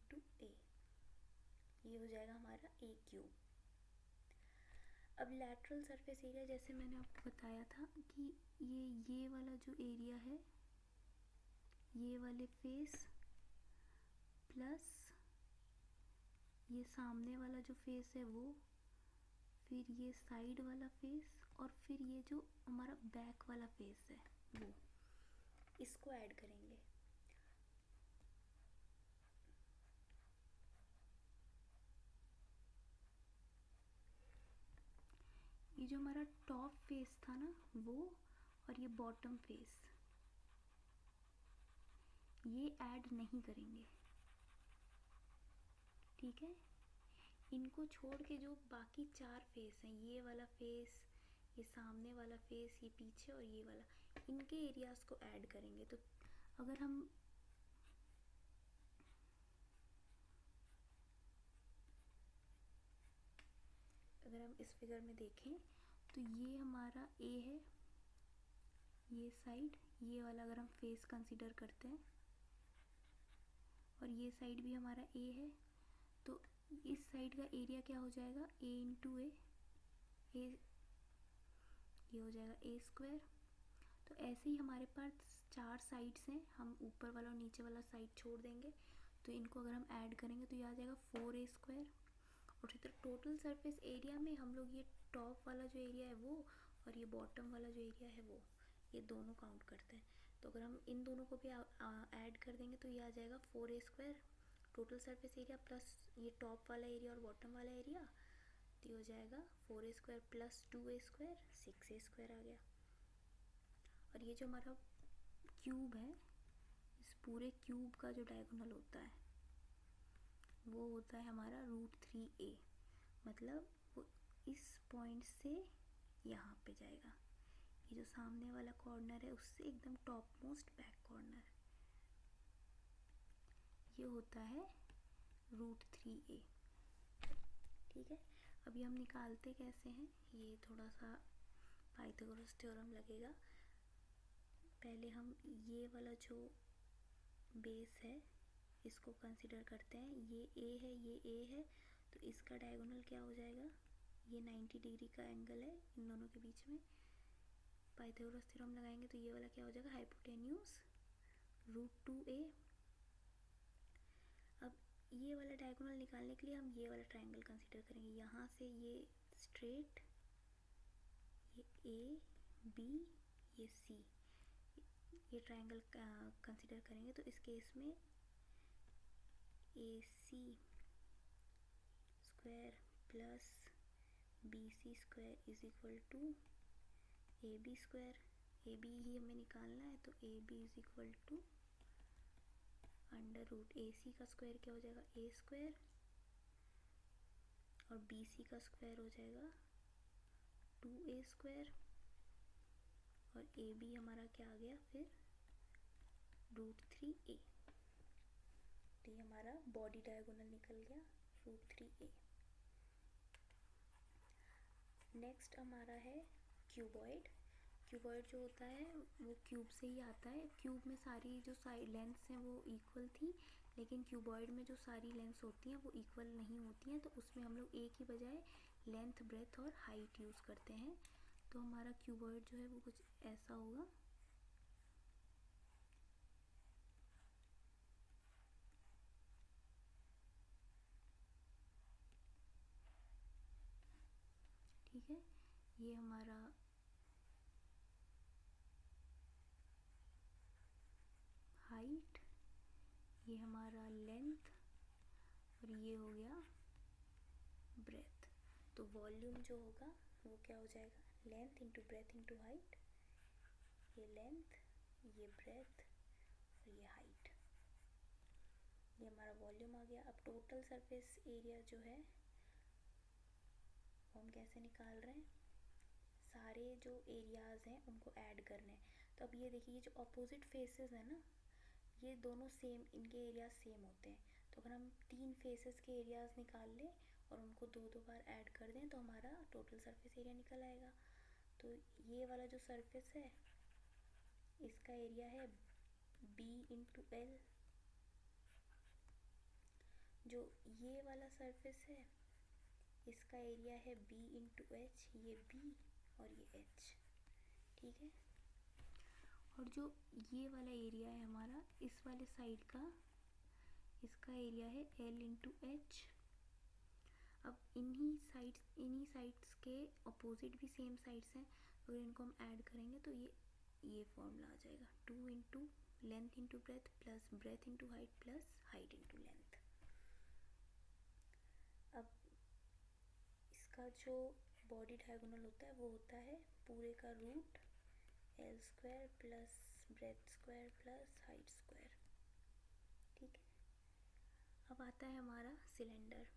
ये हो जाएगा हमारा a क्यूब। अब लैटरल सरफेस एरिया जैसे मैंने आपको बताया था कि ये वाला जो एरिया है ये वाले फेस प्लस ये सामने वाला जो फेस है वो, फिर ये साइड वाला फेस और फिर ये जो हमारा बैक वाला फेस है वो, इसको ऐड करेंगे। ये जो हमारा टॉप फेस था ना वो और ये बॉटम फेस ये ऐड नहीं करेंगे, ठीक है। इनको छोड़ के जो बाकी चार फेस हैं, ये वाला फेस, ये सामने वाला फेस, ये पीछे और ये वाला, इनके एरियाज को ऐड करेंगे। तो अगर हम इस फिगर में देखें तो ये हमारा A है, ये साइड, ये वाला अगर हम फेस कंसीडर करते हैं और ये साइड भी हमारा A है, तो इस साइड का एरिया क्या हो जाएगा A इंटू ए, ये हो जाएगा A स्क्वायर। तो ऐसे ही हमारे पास चार साइड्स हैं, हम ऊपर वाला और नीचे वाला साइड छोड़ देंगे तो इनको अगर हम ऐड करेंगे तो ये आ जाएगा 4a²। और फिर टोटल सरफेस एरिया में हम लोग ये टॉप वाला जो एरिया है वो और ये बॉटम वाला जो एरिया है वो, ये दोनों काउंट करते हैं। तो अगर हम इन दोनों को भी ऐड कर देंगे तो ये आ जाएगा 4a² total surface area plus ये टॉप वाला एरिया और बॉटम वाला एरिया, तो ये हो जाएगा 4a² प्लस 2a², 6a² आ गया। और ये जो हमारा क्यूब है, इस पूरे क्यूब का जो डायगोनल होता है वो होता है हमारा √3a, मतलब वो इस पॉइंट से यहाँ पे जाएगा। ये जो सामने वाला कॉर्नर है उससे एकदम टॉप मोस्ट बैक कॉर्नर, ये होता है √3a। ठीक है, अभी हम निकालते कैसे हैं, ये थोड़ा सा पाइथागोरस थ्योरम लगेगा। पहले हम ये वाला जो बेस है इसको कंसिडर करते हैं। ये a है, ये a है, तो इसका डायगोनल क्या हो जाएगा, ये 90 डिग्री का एंगल है इन दोनों के बीच में। पाइथागोरस थ्योरम लगाएंगे तो ये वाला क्या हो जाएगा, हाइपोटेन्यूज √2a। अब ये वाला डायगोनल निकालने के लिए हम ये वाला ट्रायंगल कंसिडर करेंगे। यहाँ से ये स्ट्रेट, ये a b, ये c, ये ट्रायंगल कंसिडर करेंगे। तो इस केस में AC² plus BC² is equal to AB²। AB ही हमें निकालना है, तो AB is equal to √AC का स्क्वायर क्या हो जाएगा, A² और BC का स्क्वायर हो जाएगा 2A²। और AB हमारा क्या आ गया फिर √3a। तो ये हमारा बॉडी डायगोनल निकल गया √3a। नेक्स्ट हमारा है क्यूबॉइड। क्यूबॉइड जो होता है वो क्यूब से ही आता है। क्यूब में सारी जो साइड लेंथ्स हैं वो इक्वल थी, लेकिन क्यूबॉइड में जो सारी लेंथ्स होती हैं वो इक्वल नहीं होती हैं, तो उसमें हम लोग एक ही बजाय लेंथ, ब्रेथ और हाइट यूज़ करते हैं। तो हमारा क्यूबॉइड जो है वो कुछ ऐसा होगा। ठीक है, ये हमारा हाइट, ये हमारा लेंथ और ये हो गया ब्रेथ। तो वॉल्यूम जो होगा वो क्या हो जाएगा, length into breadth into height. ये लेंथ, ये ब्रेथ और ये हाइट, ये हमारा वॉल्यूम आ गया। अब टोटल सरफेस एरिया जो है वो हम कैसे निकाल रहे हैं, सारे जो एरियाज़ हैं उनको ऐड करने हैं। तो अब ये देखिए, ये जो अपोजिट फेसेस है ना, ये दोनों सेम, इनके एरियाज सेम होते हैं। तो अगर हम 3 फेसेस के एरियाज निकाल लें और उनको 2-2 बार ऐड कर दें तो हमारा टोटल सरफेस एरिया निकल आएगा। तो ये वाला जो सरफेस है इसका एरिया है b इंटू एल। जो ये वाला सरफेस है इसका एरिया है b इंटू एच, ये b और ये h। ठीक है, और जो ये वाला एरिया है हमारा इस वाले साइड का, इसका एरिया है l इंटू एच। अब इन्हीं साइड्स के अपोजिट भी सेम साइड्स हैं, अगर इनको हम ऐड करेंगे तो ये फॉर्मूला आ जाएगा 2 into length into breadth plus breadth into height plus height into length. अब इसका जो बॉडी डायगोनल होता है वो होता है पूरे का रूट L² प्लस ब्रेथ² प्लस हाइट²। ठीक है, अब आता है हमारा सिलेंडर।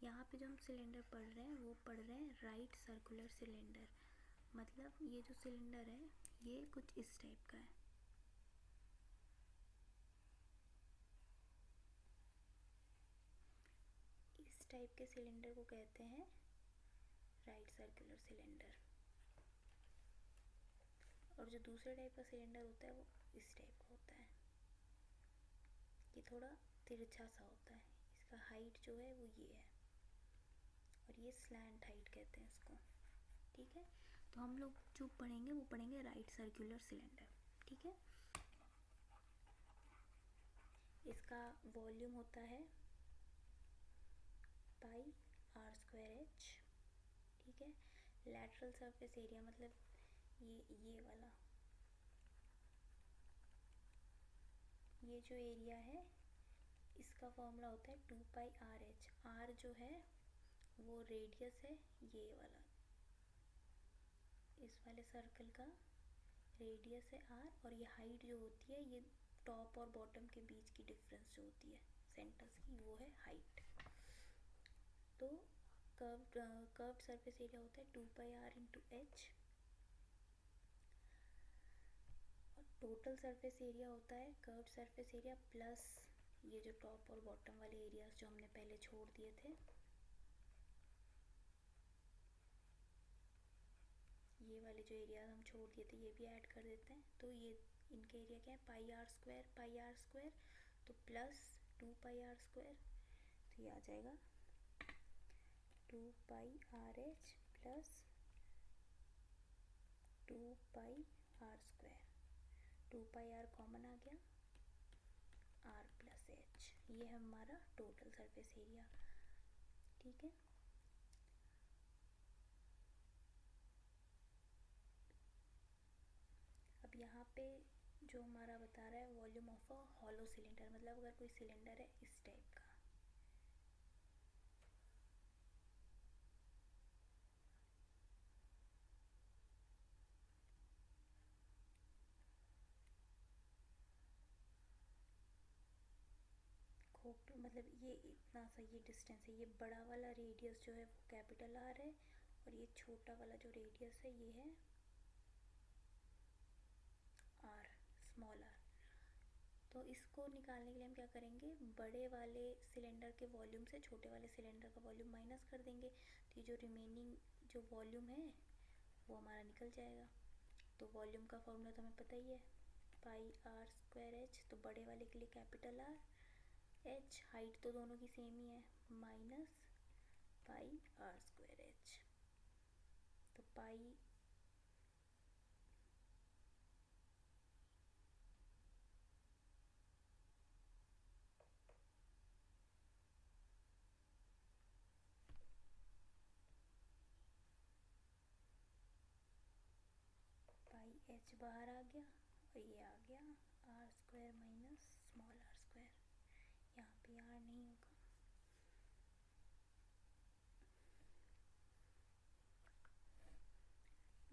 यहाँ पे जो हम सिलेंडर पढ़ रहे हैं वो पढ़ रहे हैं राइट सर्कुलर सिलेंडर। मतलब ये जो सिलेंडर है ये कुछ इस टाइप का है। इस टाइप के सिलेंडर को कहते हैं राइट सर्कुलर सिलेंडर। और जो दूसरे टाइप का सिलेंडर होता है वो इस टाइप का होता है, ये थोड़ा तिरछा सा होता है। इसका हाइट जो है वो ये है और ये स्लैंट हाइट कहते हैं इसको। ठीक है, तो हम लोग जो पढ़ेंगे वो पढ़ेंगे राइट सर्कुलर सिलेंडर। ठीक है, इसका वॉल्यूम होता है पाई आर स्क्वायर एच। ठीक है, लैटरल सरफेस एरिया मतलब ये वाला, ये जो एरिया है इसका फॉर्मूला होता है 2πRh। आर जो है वो रेडियस है, ये वाला, इस वाले सर्कल का रेडियस है आर, और ये हाइट जो होती है, ये टॉप और बॉटम के बीच की डिफरेंस जो होती है सेंटर्स की, वो है हाइट। तो कर्व्ड सरफेस एरिया होता है 2πr इंटू एच, और टोटल सरफेस एरिया होता है कर्व्ड सरफेस एरिया प्लस ये जो टॉप और बॉटम वाले एरियाज जो हमने पहले छोड़ दिए थे, ये वाले जो एरिया हम छोड़ दिए थे ये भी ऐड कर देते हैं। तो ये इनके एरिया क्या है, पाई आर स्क्वायर, तो प्लस 2πr², तो ये आ जाएगा 2πRh plus 2πr²। 2πr common आ गया, r प्लस h, ये है हमारा टोटल सरफेस एरिया। ठीक है, अब यहाँ पे जो हमारा बता रहा है volume of a hollow cylinder, मतलब अगर कोई सिलेंडर है इस टाइप का, खोप मतलब ये इतना सा ये डिस्टेंस है, ये बड़ा वाला रेडियस जो है वो कैपिटल आर है, और ये छोटा वाला जो रेडियस है ये है आर, स्मॉल आर। तो इसको निकालने के लिए हम क्या करेंगे, बड़े वाले सिलेंडर के वॉल्यूम से छोटे वाले सिलेंडर का वॉल्यूम माइनस कर देंगे, तो ये जो रिमेनिंग जो वॉल्यूम है वो हमारा निकल जाएगा। तो वॉल्यूम का फॉर्मूला तो हमें पता ही है, पाई आर स्क्वायर एच, तो बड़े वाले के लिए कैपिटल आर, एच हाइट तो दोनों की सेम ही है, minus pi are square h. तो पाई पाई एच बाहर आ गया, और ये आ गया r square minus small r square, यहाँ पे आर नहीं होगा।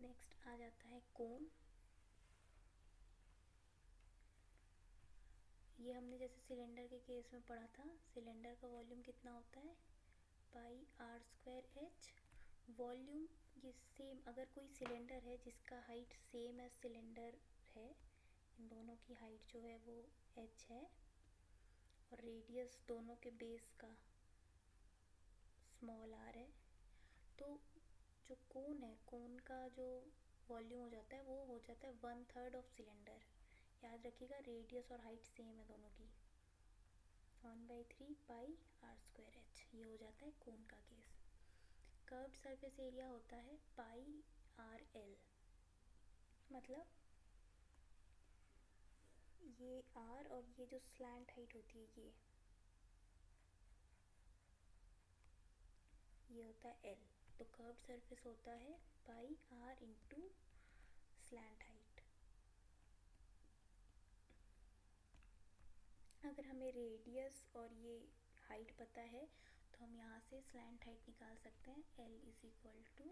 नेक्स्ट आ जाता है कोन। ये हमने जैसे सिलेंडर के केस में पढ़ा था, सिलेंडर का वॉल्यूम कितना होता है, pi are square H. Volume ये सेम, अगर कोई सिलेंडर है जिसका हाइट सेम एज सिलेंडर है, इन दोनों की हाइट जो है वो एच है, और रेडियस दोनों के बेस का स्मॉल आर है, तो जो कोन है, कोन का जो वॉल्यूम हो जाता है वो हो जाता है 1/3 ऑफ सिलेंडर। याद रखिएगा रेडियस और हाइट सेम है दोनों की, 1/3 पाई आर स्क्वायर एच, ये हो जाता है कोन का केस। कर्व्ड सरफेस एरिया होता है पाई आर एल, मतलब ये आर और ये जो स्लैंट हाइट होती है ये होता है एल। तो कर्व्ड सरफेस होता है pi are into slant height. अगर हमें रेडियस और ये हाइट पता है तो हम यहाँ से स्लैंट हाइट निकाल सकते हैं, L is equal to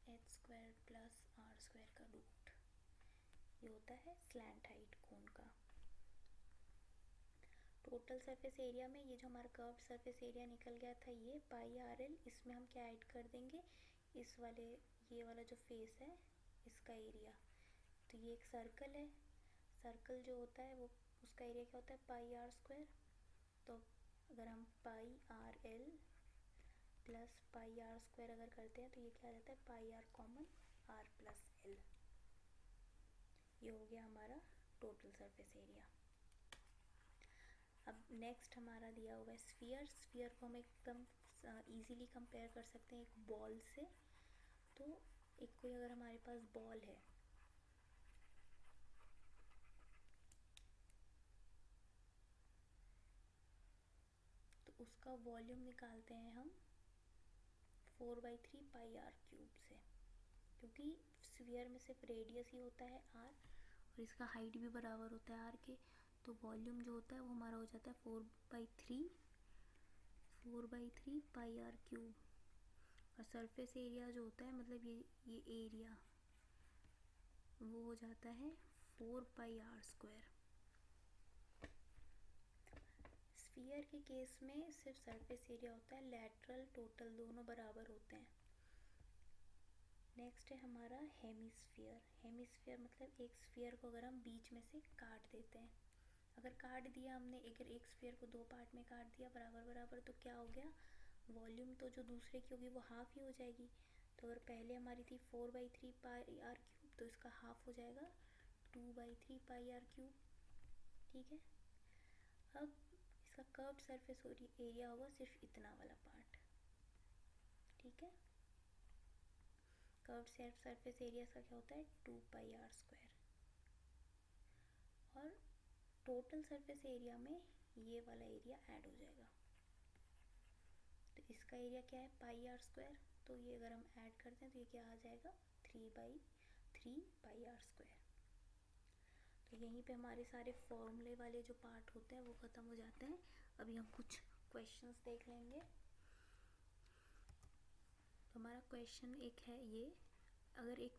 h square plus r square का रूट, ये होता है स्लैंट हाइट कोन का। टोटल सरफेस एरिया में ये जो हमारा कर्व्ड सरफेस एरिया निकल गया था ये पाई आर एल, इसमें हम क्या ऐड कर देंगे, इस वाले ये वाला जो फेस है इसका एरिया। तो ये एक सर्कल है, सर्कल जो होता है वो उसका एरिया क्या होता है, पाई आर स्क्वायर। तो अगर हम pi R L plus pi are square अगर करते हैं तो ये क्या आ जाता है, pi R common, R plus L, ये हो गया हमारा टोटल सरफेस एरिया। अब नेक्स्ट हमारा दिया हुआ है स्फीयर। स्फीयर को हम एकदम इजीली कंपेयर कर सकते हैं एक बॉल से। तो एक कोई अगर हमारे पास बॉल है, तो उसका वॉल्यूम निकालते हैं हम 4/3 पाई आर क्यूब से, क्योंकि स्फीयर में सिर्फ रेडियस ही होता है आर और इसका हाइट भी बराबर होता है आर के। तो वॉल्यूम जो होता है वो हमारा हो जाता है 4/3 पाई आर क्यूब। और सरफेस एरिया जो होता है, मतलब ये एरिया वो हो जाता है 4 पाई आर स्क्वायर। स्फीयर के केस में सिर्फ सरफेस एरिया होता है, लैटरल टोटल दोनों बराबर होते हैं। नेक्स्ट है हमारा हेमिस्फीयर। हेमिस्फीयर मतलब एक स्फीयर को अगर हम बीच में से काट देते हैं, अगर काट दिया हमने, अगर एक स्फीयर को दो पार्ट में काट दिया बराबर बराबर, तो क्या हो गया, वॉल्यूम तो जो दूसरे की होगी वो हाफ ही हो जाएगी। तो अगर पहले हमारी थी 4/3 पाई आर क्यूब, तो इसका हाफ हो जाएगा 2/3 पाई आर क्यूब। ठीक है, अब इसका कर्व्ड सरफेस एरिया होगा सिर्फ इतना वाला पार्ट। ठीक है, कर्व्ड सरफेस एरिया का क्या होता है 2 पाई आर स्क्वायर। और टोटल सरफेस एरिया में ये वाला एरिया ऐड हो जाएगा, तो इसका एरिया क्या है पाई आर स्क्वायर। तो ये अगर हम ऐड करते हैं तो ये क्या आ जाएगा 3/3 पाई आर स्क्वायर। तो यहीं पे हमारे सारे फॉर्मूले वाले जो पार्ट होते हैं वो ख़त्म हो जाते हैं। अभी हम कुछ क्वेश्चंस देख लेंगे। तो हमारा क्वेश्चन एक है ये, अगर एक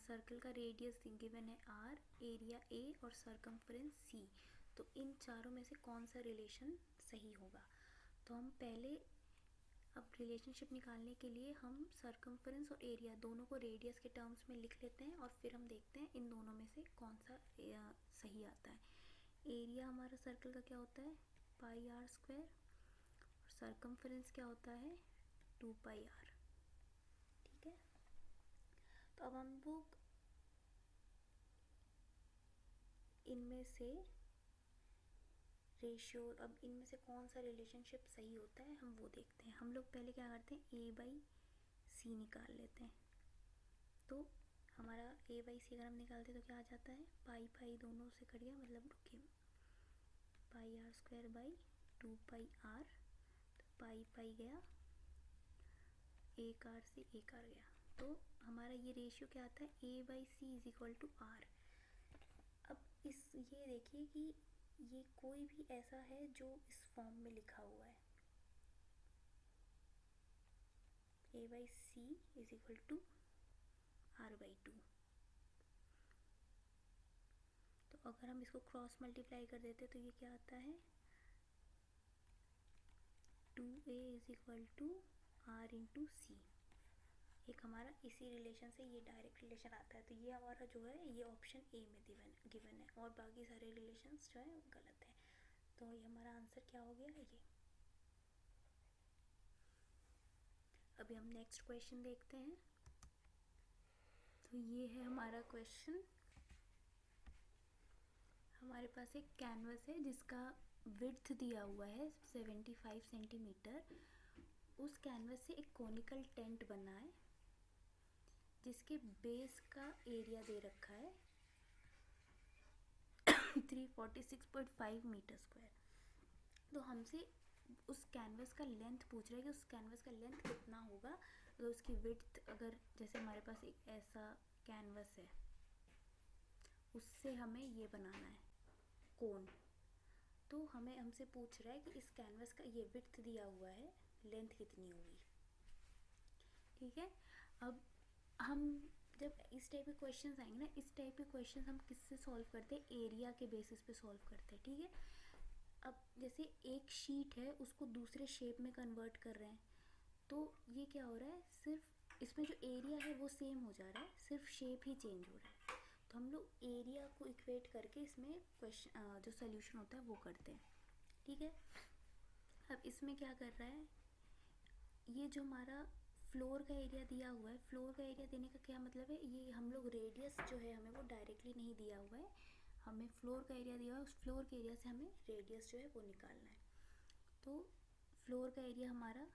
सर्कल का रेडियस गिवन है r, एरिया a और सरकमफ्रेंस c, तो इन चारों में से कौन सा रिलेशन सही होगा। तो हम पहले अब रिलेशनशिप निकालने के लिए हम सरकमफ्रेंस और एरिया दोनों को रेडियस के टर्म्स में लिख लेते हैं, और फिर हम देखते हैं इन दोनों में से कौन सा सही आता है। एरिया हमारा सर्कल का क्या होता है पाई आर स्क्वायर, और सरकमफ्रेंस क्या होता है 2 पाई आर। ठीक है, तो अब हम लोग इनमें से रेशियो, अब इनमें से कौन सा रिलेशनशिप सही होता है हम वो देखते हैं। हम लोग पहले क्या करते हैं a/c निकाल लेते हैं। तो हमारा a/c अगर हम निकालते हैं तो क्या आ जाता है पाई पाई दोनों से कट गया, मतलब रुकिए pi are square by 2 pi R, तो पाई पाई गया, एक आर से एक आर गया। तो हमारा ये रेशियो क्या आता है a/c is equal to are. अब ये देखिए कि ये कोई भी ऐसा है जो इस फॉर्म में लिखा हुआ है a/c is equal to r/2। तो अगर हम इसको क्रॉस मल्टीप्लाई कर देते तो ये क्या आता है 2a is equal to r into C. एक हमारा इसी रिलेशन से ये डायरेक्ट रिलेशन आता है। तो ये हमारा जो है ये ऑप्शन ए में गिवन है, और बाकी सारे रिलेशंस जो है गलत है। तो ये हमारा आंसर क्या हो गया ये। अभी हम नेक्स्ट क्वेश्चन देखते हैं। तो ये है हमारा क्वेश्चन, हमारे पास एक कैनवस है जिसका विड्थ दिया हुआ है 75 सेंटीमीटर। उस कैनवस से एक कोनिकल टेंट बना है जिसके बेस का एरिया दे रखा है 346.5 मीटर स्क्वायर। तो हमसे उस कैनवस का लेंथ पूछ रहा है कि उस कैनवस का लेंथ कितना होगा अगर उसकी विड्थ, अगर जैसे हमारे पास एक ऐसा कैनवस है उससे हमें ये बनाना है कोन। तो हमसे पूछ रहा है कि इस कैनवस का ये विड्थ दिया हुआ है, लेंथ कितनी होगी। ठीक है, अब हम जब इस टाइप के क्वेश्चंस आएंगे ना, इस टाइप के क्वेश्चंस हम किससे सॉल्व करते हैं एरिया के बेसिस पे सॉल्व करते हैं। ठीक है, अब जैसे एक शीट है उसको दूसरे शेप में कन्वर्ट कर रहे हैं, तो ये क्या हो रहा है सिर्फ इसमें जो एरिया है वो सेम हो जा रहा है, सिर्फ शेप ही चेंज हो रहा है। तो हम लोग एरिया को इक्वेट करके इसमें क्वेश्चन जो सोल्यूशन होता है वो करते हैं। ठीक है, अब इसमें क्या कर रहा है, ये जो हमारा फ्लोर का एरिया दिया हुआ है, फ्लोर का एरिया देने का क्या मतलब है, ये हम लोग रेडियस जो है हमें वो डायरेक्टली नहीं दिया हुआ है, हमें फ्लोर का एरिया दिया हुआ है, उस फ्लोर के एरिया से हमें रेडियस जो है वो निकालना है। तो फ्लोर का एरिया हमारा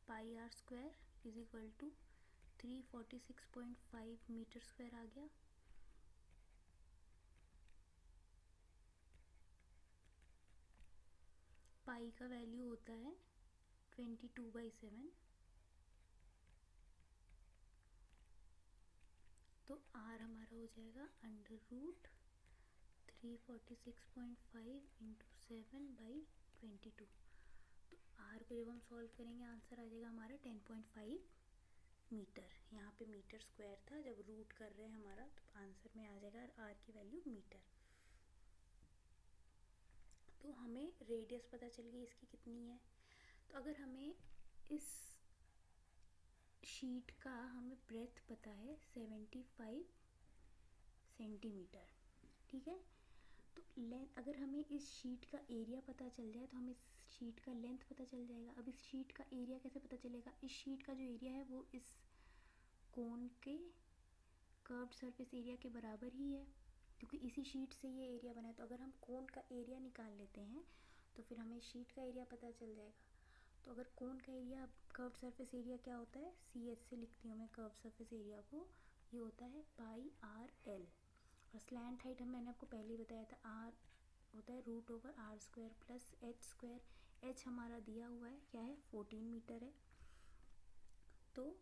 pi are square is equal to 346.5 metre square आ गया। पाई का वैल्यू होता है 22/7, तो आर हमारा हो जाएगा √346.5 इंटू 7/22। तो आर को जब हम सॉल्व करेंगे आंसर आ जाएगा हमारा 10.5 मीटर। यहाँ पे मीटर स्क्वायर था, जब रूट कर रहे हैं हमारा तो आंसर में आ जाएगा आर की वैल्यू मीटर। तो हमें रेडियस पता चल गई इसकी कितनी है। तो अगर हमें इस शीट का हमें ब्रेथ पता है 75 सेंटीमीटर, ठीक है। तो लेंथ, अगर हमें इस शीट का एरिया पता चल जाए तो हमें इस शीट का लेंथ पता चल जाएगा। अब इस शीट का एरिया कैसे पता चलेगा? इस शीट का जो एरिया है वो इस कोन के कर्व्ड सरफेस एरिया के बराबर ही है, क्योंकि इसी शीट से ये एरिया बना है। तो अगर हम कोन का एरिया निकाल लेते हैं तो फिर हमें शीट का एरिया पता चल जाएगा। तो अगर कोन का एरिया, कर्व्ड सरफेस एरिया क्या होता है, CS से लिखती हूँ मैं कर्व्ड सरफेस एरिया को, ये होता है पाई आर एल। और स्लैंट हाइट मैंने आपको पहले ही बताया था, आर होता है √r² प्लस h²। h हमारा दिया हुआ है क्या है, 14 मीटर है। तो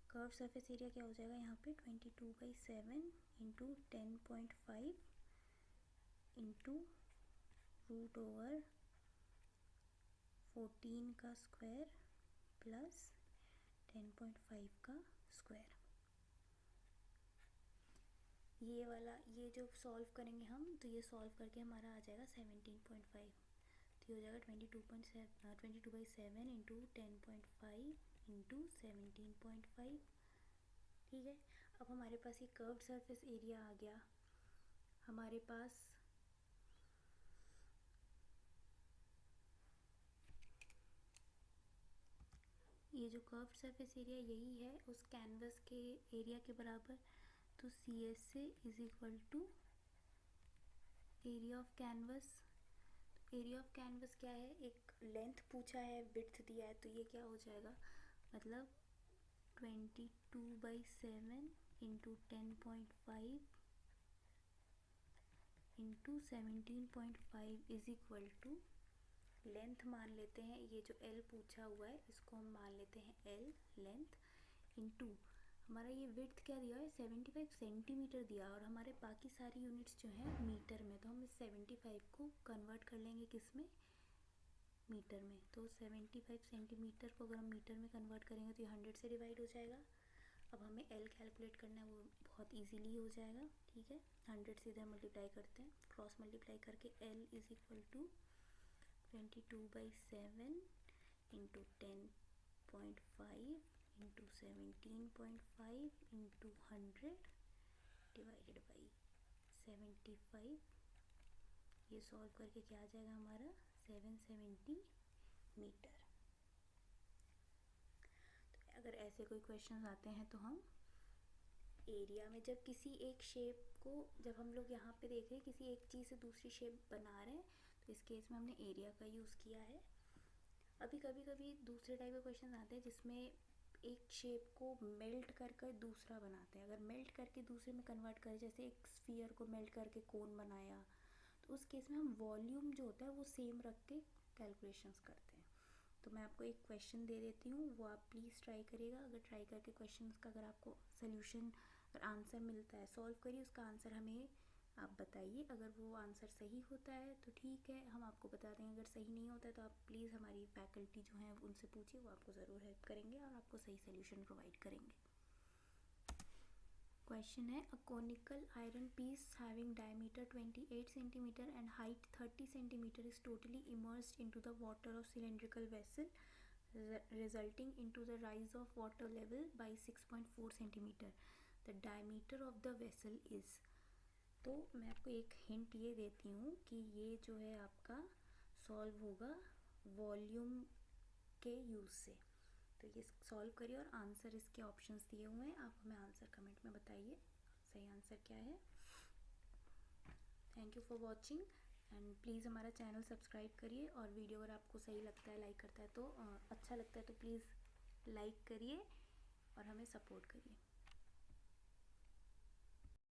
कर्व सरफेस एरिया क्या हो जाएगा यहाँ पे 22/7 इंटू 10.5 इंटू √14 का स्क्वायर प्लस 10.5 का स्क्वायर। ये वाला, ये जो सॉल्व करेंगे हम, तो ये सॉल्व करके हमारा आ जाएगा 17.5। तो ये हो जाएगा 22/7 इंटू 10.5 इंटू 17.5, ठीक है। अब हमारे पास ये कर्व्ड सरफेस एरिया आ गया। हमारे पास ये जो कर्व्ड सरफेस एरिया यही है उस कैनवस के एरिया के बराबर। तो CS से is equal to area of canvas. Area of canvas क्या है, एक लेंथ पूछा है, विड्थ दिया है, तो ये क्या हो जाएगा, मतलब 22/7 into 10.5 into 17.5 is equal to, length मान लेते हैं, ये जो L पूछा हुआ है इसको हम मान लेते हैं L लेंथ, इंटू हमारा ये विड्थ क्या दिया है 75 सेंटीमीटर दिया, और हमारे बाकी सारी यूनिट्स जो हैं मीटर में। तो हम इस 75 को कन्वर्ट कर लेंगे किस में, मीटर में। तो 75 सेंटीमीटर को अगर हम मीटर में कन्वर्ट करेंगे तो ये 100 से डिवाइड हो जाएगा। अब हमें L कैलकुलेट करना है, वो बहुत ईजीली हो जाएगा, ठीक है। 100 से इधर मल्टीप्लाई करते हैं, क्रॉस मल्टीप्लाई करके L is equal to 22/7 into 10.5 into 17.5 into 100 divided by 75। ये सॉल्व करके क्या आ जाएगा हमारा 770 मीटर। तो अगर ऐसे कोई क्वेश्चन आते हैं तो हम एरिया में, जब किसी एक शेप को, जब हम लोग यहाँ पे देख रहे हैं किसी एक चीज़ से दूसरी शेप बना रहे हैं, तो इस केस में हमने एरिया का यूज़ किया है। अभी कभी कभी दूसरे टाइप के क्वेश्चन आते हैं जिसमें एक शेप को मेल्ट कर दूसरा बनाते हैं। अगर मेल्ट करके दूसरे में कन्वर्ट करें, जैसे एक स्फीयर को मेल्ट करके कोन बनाया, तो उस केस में हम वॉल्यूम जो होता है वो सेम रख के कैलकुलेशंस करते हैं। तो मैं आपको एक क्वेश्चन दे देती हूँ, वो आप प्लीज़ ट्राई करिएगा। अगर ट्राई करके क्वेश्चन का अगर आपको सोल्यूशन, अगर आंसर मिलता है, सॉल्व करिए, उसका आंसर हमें आप बताइए। अगर वो आंसर सही होता है तो ठीक है, हम आपको बता देंगे। अगर सही नहीं होता है तो आप प्लीज़ हमारी फैकल्टी जो हैं उनसे पूछिए, वो आपको ज़रूर हेल्प करेंगे और आपको सही सोल्यूशन प्रोवाइड करेंगे। क्वेश्चन है, a conical iron piece having diameter 28 centimetre and height 30 centimetre is totally immersed into the water of cylindrical vessel resulting into the rise of water level by 6.4 centimeter. The diameter of the vessel is। तो मैं आपको एक hint ये देती हूँ कि ये जो है आपका सॉल्व होगा वॉल्यूम के यूज़ से। तो ये सॉल्व करिए और आंसर इसके ऑप्शंस दिए हुए हैं, आप हमें आंसर कमेंट में बताइए सही आंसर क्या है। Thank you for watching and please हमारा चैनल सब्सक्राइब करिए, और वीडियो अगर आपको सही लगता है, लाइक करता है तो अच्छा लगता है तो प्लीज़ लाइक करिए और हमें सपोर्ट करिए।